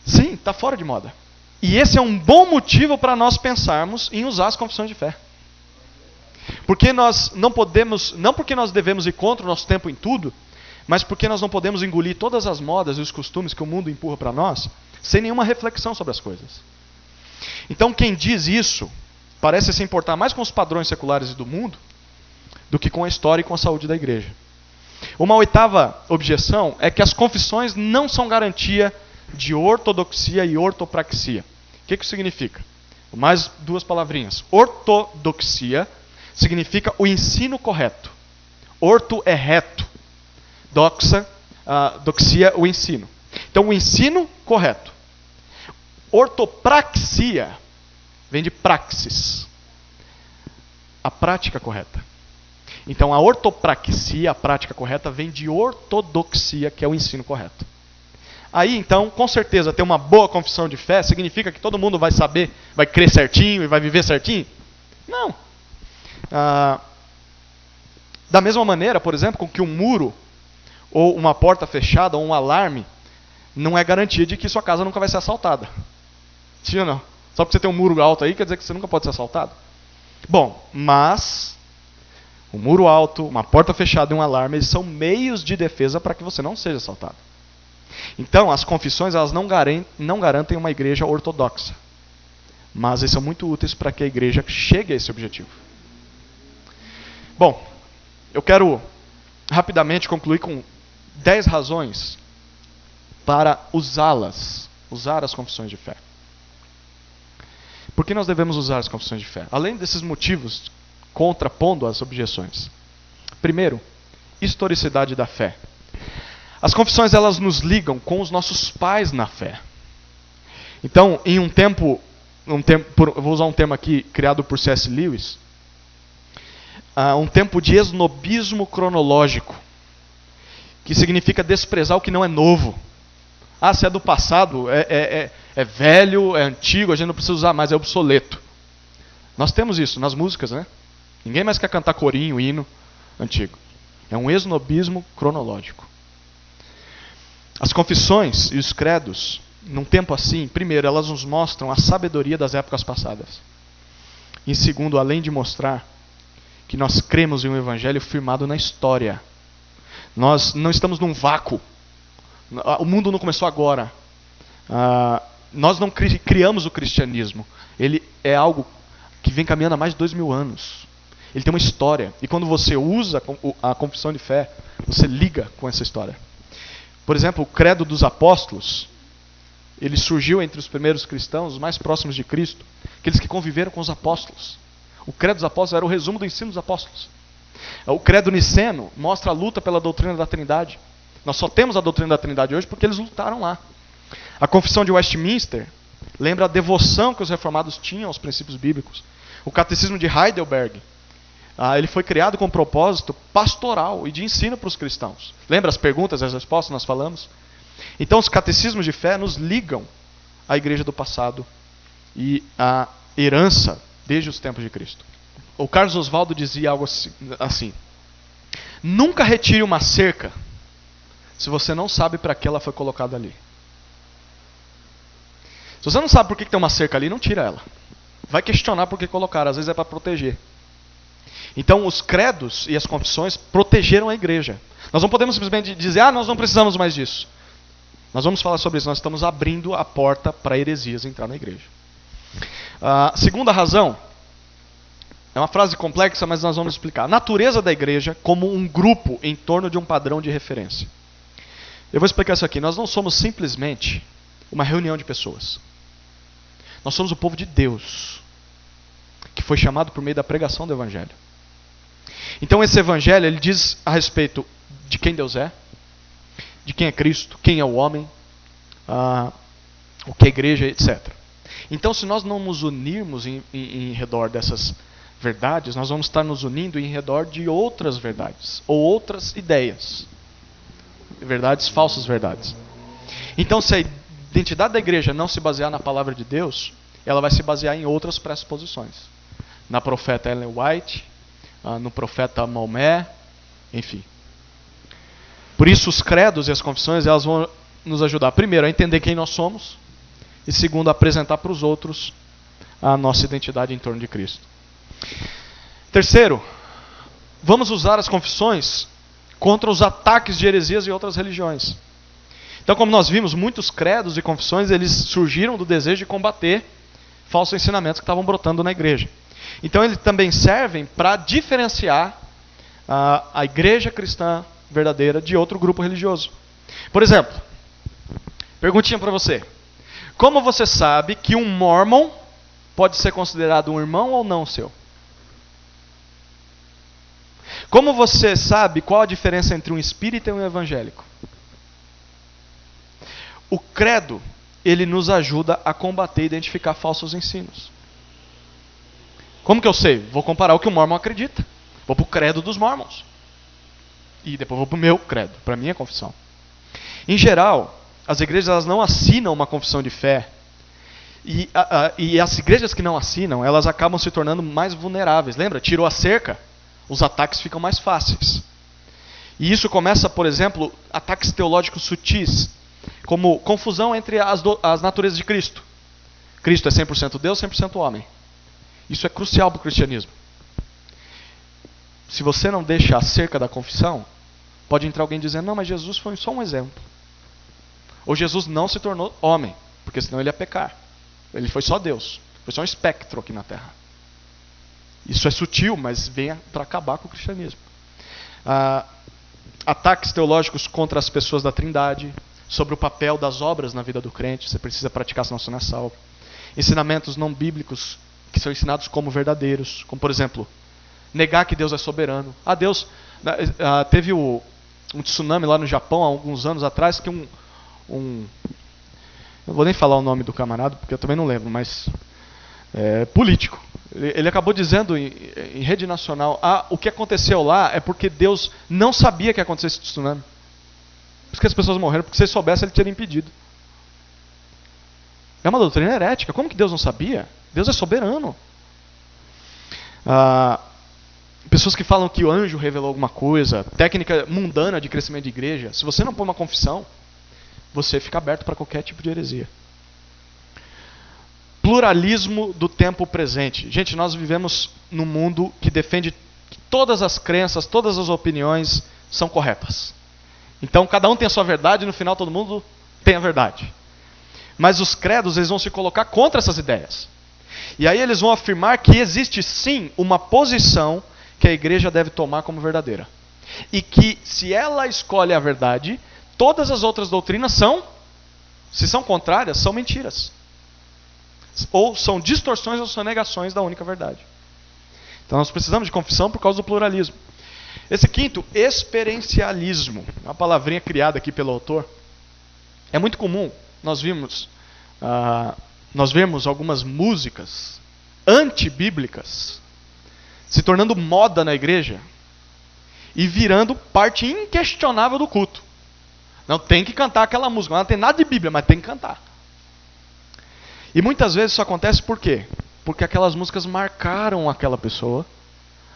Sim, está fora de moda. E esse é um bom motivo para nós pensarmos em usar as confissões de fé. Porque nós não podemos, não porque nós devemos ir contra o nosso tempo em tudo, mas porque nós não podemos engolir todas as modas e os costumes que o mundo empurra para nós, sem nenhuma reflexão sobre as coisas. Então quem diz isso, parece se importar mais com os padrões seculares do mundo, do que com a história e com a saúde da igreja. Uma oitava objeção é que as confissões não são garantia de ortodoxia e ortopraxia. O que isso significa? Mais 2 palavrinhas. Ortodoxia significa o ensino correto. Orto é reto. Doxia, o ensino. Então, o ensino correto. Ortopraxia vem de praxis. A prática correta. Então, a ortopraxia, a prática correta, vem de ortodoxia, que é o ensino correto. Aí, então, com certeza, ter uma boa confissão de fé significa que todo mundo vai saber, vai crer certinho e vai viver certinho? Não. Da mesma maneira, por exemplo, com que um muro, ou uma porta fechada, ou um alarme, não é garantia de que sua casa nunca vai ser assaltada. Sim ou não? Só porque você tem um muro alto aí, quer dizer que você nunca pode ser assaltado? Bom, mas um muro alto, uma porta fechada e um alarme, eles são meios de defesa para que você não seja assaltado. Então, as confissões elas não garantem uma igreja ortodoxa. Mas eles são muito úteis para que a igreja chegue a esse objetivo. Bom, eu quero rapidamente concluir com 10 razões para usar as confissões de fé. Por que nós devemos usar as confissões de fé? Além desses motivos contrapondo as objeções. Primeiro, historicidade da fé. As confissões elas nos ligam com os nossos pais na fé. Então, em um tempo, eu vou usar um termo aqui criado por C.S. Lewis, um tempo de esnobismo cronológico, que significa desprezar o que não é novo. Ah, se é do passado, é velho, é antigo, a gente não precisa usar mais, é obsoleto. Nós temos isso nas músicas, né? Ninguém mais quer cantar corinho, hino antigo. É um esnobismo cronológico. As confissões e os credos, num tempo assim, primeiro, elas nos mostram a sabedoria das épocas passadas. E segundo, além de mostrar que nós cremos em um evangelho firmado na história. Nós não estamos num vácuo. O mundo não começou agora. Nós não criamos o cristianismo. Ele é algo que vem caminhando há mais de 2000 anos. Ele tem uma história. E quando você usa a confissão de fé, você liga com essa história. Por exemplo, o credo dos apóstolos, ele surgiu entre os primeiros cristãos, os mais próximos de Cristo, aqueles que conviveram com os apóstolos. O credo dos apóstolos era o resumo do ensino dos apóstolos. O credo niceno mostra a luta pela doutrina da Trindade. Nós só temos a doutrina da Trindade hoje porque eles lutaram lá. A confissão de Westminster lembra a devoção que os reformados tinham aos princípios bíblicos. O catecismo de Heidelberg, ele foi criado com um propósito pastoral e de ensino para os cristãos. Lembra as perguntas e as respostas que nós falamos? Então os catecismos de fé nos ligam à igreja do passado e à herança desde os tempos de Cristo. O Carlos Oswaldo dizia algo assim: nunca retire uma cerca se você não sabe para que ela foi colocada ali. Se você não sabe por que tem uma cerca ali, não tira ela. Vai questionar por que colocaram, às vezes é para proteger. Então os credos e as confissões protegeram a igreja. Nós não podemos simplesmente dizer, nós não precisamos mais disso. Nós vamos falar sobre isso, nós estamos abrindo a porta para heresias entrar na igreja. Segunda razão, é uma frase complexa, mas nós vamos explicar. A natureza da igreja como um grupo em torno de um padrão de referência. Eu vou explicar isso aqui. Nós não somos simplesmente uma reunião de pessoas. Nós somos o povo de Deus, que foi chamado por meio da pregação do Evangelho. Então esse Evangelho, ele diz a respeito de quem Deus é, de quem é Cristo, quem é o homem, o que é a igreja, etc. Então se nós não nos unirmos em redor dessas verdades, nós vamos estar nos unindo em redor de outras verdades, ou outras ideias. verdades, falsas verdades. Então, se a identidade da igreja não se basear na palavra de Deus, ela vai se basear em outras pressuposições. Na profeta Ellen White, no profeta Maomé, enfim. Por isso, os credos e as confissões, elas vão nos ajudar, primeiro, a entender quem nós somos, e segundo, a apresentar para os outros a nossa identidade em torno de Cristo. Terceiro, vamos usar as confissões contra os ataques de heresias e outras religiões. Então, como nós vimos, muitos credos e confissões, eles surgiram do desejo de combater falsos ensinamentos que estavam brotando na igreja. Então, eles também servem para diferenciar a igreja cristã verdadeira de outro grupo religioso. Por exemplo, perguntinha para você. Como você sabe que um mormon pode ser considerado um irmão ou não seu? Como você sabe qual a diferença entre um espírita e um evangélico? O credo, ele nos ajuda a combater e identificar falsos ensinos. Como que eu sei? Vou comparar o que o mormon acredita. Vou para o credo dos mormons. E depois vou para o meu credo, para a minha confissão. Em geral, as igrejas elas não assinam uma confissão de fé. E as igrejas que não assinam, elas acabam se tornando mais vulneráveis. Lembra? Tirou a cerca, os ataques ficam mais fáceis. E isso começa, por exemplo, ataques teológicos sutis, como confusão entre as naturezas de Cristo. Cristo é 100% Deus, 100% homem. Isso é crucial para o cristianismo. Se você não deixa a cerca da confissão, pode entrar alguém dizendo, não, mas Jesus foi só um exemplo. Ou Jesus não se tornou homem, porque senão ele ia pecar. Ele foi só Deus, foi só um espectro aqui na Terra. Isso é sutil, mas vem para acabar com o cristianismo. Ataques teológicos contra as pessoas da Trindade, sobre o papel das obras na vida do crente, você precisa praticar senão você não é salvo. Ensinamentos não bíblicos, que são ensinados como verdadeiros, como por exemplo, negar que Deus é soberano. Deus, teve um tsunami lá no Japão há alguns anos atrás, que não vou nem falar o nome do camarada, porque eu também não lembro, mas político. Ele acabou dizendo em rede nacional, o que aconteceu lá é porque Deus não sabia que ia acontecer esse tsunami. Por isso que as pessoas morreram, porque se ele soubesse, ele teria impedido. É uma doutrina herética. Como que Deus não sabia? Deus é soberano. Pessoas que falam que o anjo revelou alguma coisa, técnica mundana de crescimento de igreja, se você não põe uma confissão, você fica aberto para qualquer tipo de heresia. Pluralismo do tempo presente. Gente, nós vivemos num mundo que defende que todas as crenças, todas as opiniões são corretas. Então, cada um tem a sua verdade e no final todo mundo tem a verdade. Mas os credos, eles vão se colocar contra essas ideias. E aí eles vão afirmar que existe sim uma posição que a igreja deve tomar como verdadeira. E que se ela escolhe a verdade, todas as outras doutrinas se são contrárias, são mentiras. Ou são distorções ou são negações da única verdade. Então nós precisamos de confissão por causa do pluralismo. Esse quinto, experiencialismo, uma palavrinha criada aqui pelo autor. É muito comum nós vemos algumas músicas antibíblicas se tornando moda na igreja e virando parte inquestionável do culto. Não tem que cantar aquela música, não tem nada de Bíblia, mas tem que cantar. E muitas vezes isso acontece por quê? Porque aquelas músicas marcaram aquela pessoa,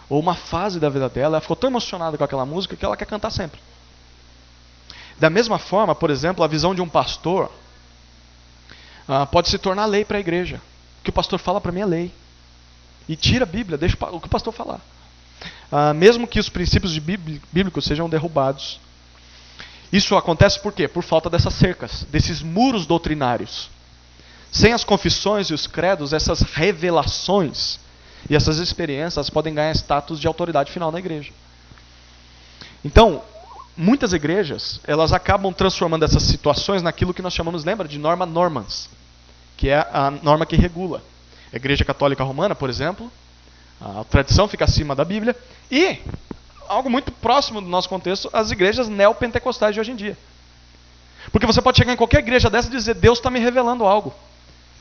ou uma fase da vida dela, ela ficou tão emocionada com aquela música que ela quer cantar sempre. Da mesma forma, por exemplo, a visão de um pastor pode se tornar lei para a igreja. O que o pastor fala para mim é lei. E tira a Bíblia, deixa o que o pastor falar. Mesmo que os princípios bíblicos sejam derrubados. Isso acontece por quê? Por falta dessas cercas, desses muros doutrinários. Sem as confissões e os credos, essas revelações e essas experiências podem ganhar status de autoridade final na igreja. Então, muitas igrejas, elas acabam transformando essas situações naquilo que nós chamamos, lembra, de norma normans, que é a norma que regula. A Igreja Católica Romana, por exemplo, a tradição fica acima da Bíblia, e, algo muito próximo do nosso contexto, as igrejas neopentecostais de hoje em dia. Porque você pode chegar em qualquer igreja dessa e dizer, Deus está me revelando algo.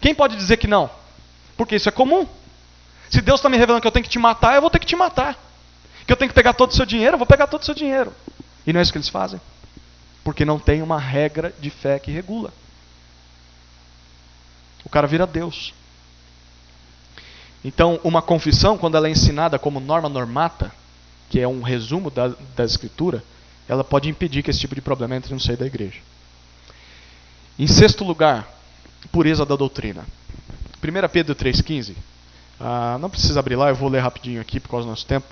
Quem pode dizer que não? Porque isso é comum. Se Deus está me revelando que eu tenho que te matar, eu vou ter que te matar. Que eu tenho que pegar todo o seu dinheiro, eu vou pegar todo o seu dinheiro. E não é isso que eles fazem. Porque não tem uma regra de fé que regula. O cara vira Deus. Então, uma confissão, quando ela é ensinada como norma normata, que é um resumo da Escritura, ela pode impedir que esse tipo de problema entre no seio da igreja. Em sexto lugar, pureza da doutrina. 1 Pedro 3,15. Não precisa abrir lá, eu vou ler rapidinho aqui por causa do nosso tempo.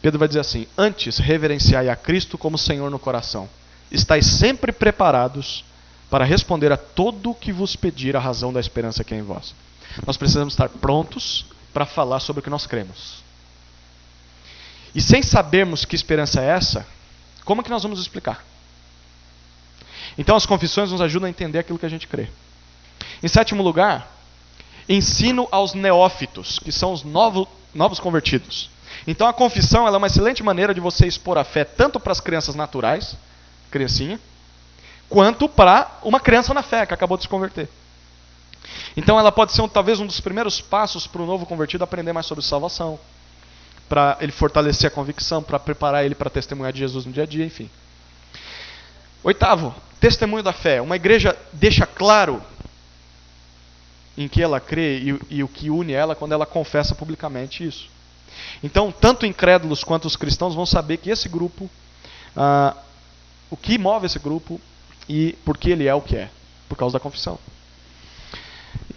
Pedro vai dizer assim: antes reverenciai a Cristo como Senhor no coração. Estais sempre preparados para responder a todo o que vos pedir a razão da esperança que é em vós. Nós precisamos estar prontos para falar sobre o que nós cremos. E sem sabermos que esperança é essa, como é que nós vamos explicar? Então as confissões nos ajudam a entender aquilo que a gente crê. Em sétimo lugar, ensino aos neófitos, que são os novos convertidos. Então a confissão ela é uma excelente maneira de você expor a fé tanto para as crianças naturais, criancinha, quanto para uma criança na fé que acabou de se converter. Então ela pode ser talvez um dos primeiros passos para o novo convertido aprender mais sobre salvação, para ele fortalecer a convicção, para preparar ele para testemunhar de Jesus no dia a dia, enfim. Oitavo, testemunho da fé. Uma igreja deixa claro em que ela crê e o que une ela quando ela confessa publicamente isso. Então, tanto incrédulos quanto os cristãos vão saber que esse grupo, o que move esse grupo e por que ele é o que é, por causa da confissão.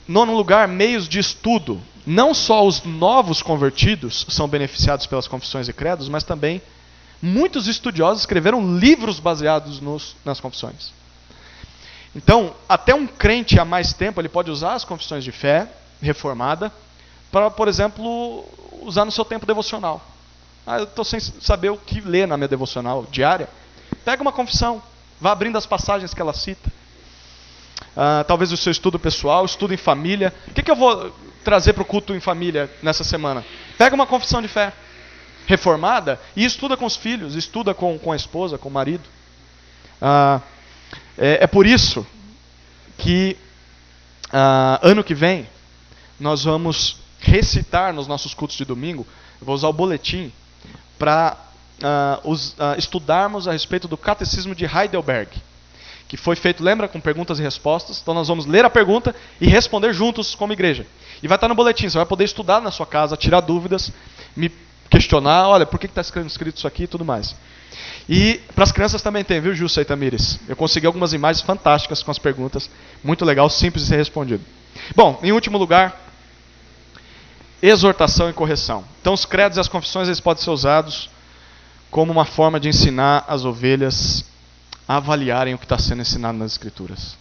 Nono lugar, meios de estudo. Não só os novos convertidos são beneficiados pelas confissões e credos, mas também muitos estudiosos escreveram livros baseados nas confissões. Então, até um crente há mais tempo, ele pode usar as confissões de fé reformada para, por exemplo, usar no seu tempo devocional. Eu estou sem saber o que ler na minha devocional diária. Pega uma confissão, vá abrindo as passagens que ela cita. Talvez o seu estudo pessoal, estudo em família. O que eu vou trazer para o culto em família nessa semana? Pega uma confissão de fé reformada e estuda com os filhos, estuda com a esposa, com o marido. É por isso que ano que vem nós vamos recitar nos nossos cultos de domingo. Eu vou usar o boletim para estudarmos a respeito do Catecismo de Heidelberg, que foi feito, lembra, com perguntas e respostas. Então nós vamos ler a pergunta e responder juntos como igreja. E vai estar no boletim, você vai poder estudar na sua casa, tirar dúvidas, me questionar, olha, por que está escrito isso aqui e tudo mais. E para as crianças também tem, viu, Jussa e Tamires? Eu consegui algumas imagens fantásticas com as perguntas, muito legal, simples de ser respondido. Bom, em último lugar, exortação e correção. Então os credos e as confissões eles podem ser usados como uma forma de ensinar as ovelhas a avaliarem o que está sendo ensinado nas Escrituras.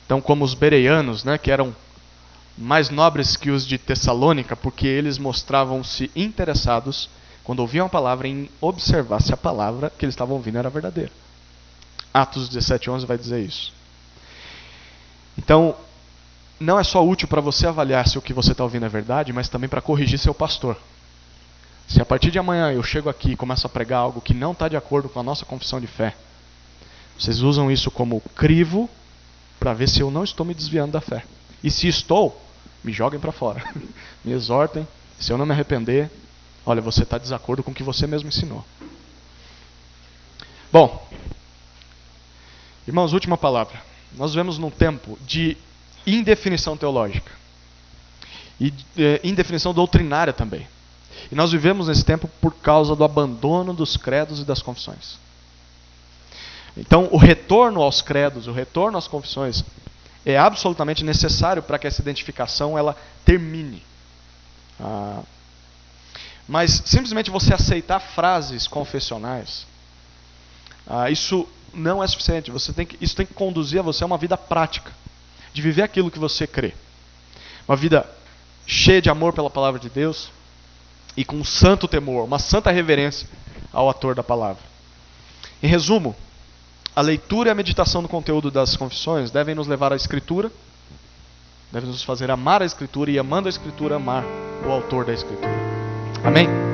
Então, como os bereanos, que eram mais nobres que os de Tessalônica, porque eles mostravam-se interessados, quando ouviam a palavra, em observar se a palavra que eles estavam ouvindo era verdadeira. Atos 17:11 vai dizer isso. Então, não é só útil para você avaliar se o que você está ouvindo é verdade, mas também para corrigir seu pastor. Se a partir de amanhã eu chego aqui e começo a pregar algo que não está de acordo com a nossa confissão de fé, vocês usam isso como crivo para ver se eu não estou me desviando da fé. E se estou, me joguem para fora. Me exortem. Se eu não me arrepender, olha, você está de desacordo com o que você mesmo ensinou. Bom, irmãos, última palavra. Nós vivemos num tempo de indefinição teológica. E indefinição doutrinária também. E nós vivemos nesse tempo por causa do abandono dos credos e das confissões. Então, o retorno aos credos, o retorno às confissões é absolutamente necessário para que essa identificação ela termine. Mas simplesmente você aceitar frases confessionais, isso não é suficiente. Isso tem que conduzir a você a uma vida prática, de viver aquilo que você crê. Uma vida cheia de amor pela palavra de Deus e com um santo temor, uma santa reverência ao autor da palavra. Em resumo, a leitura e a meditação do conteúdo das confissões devem nos levar à Escritura, devem nos fazer amar a Escritura e, amando a Escritura, amar o autor da Escritura. Amém?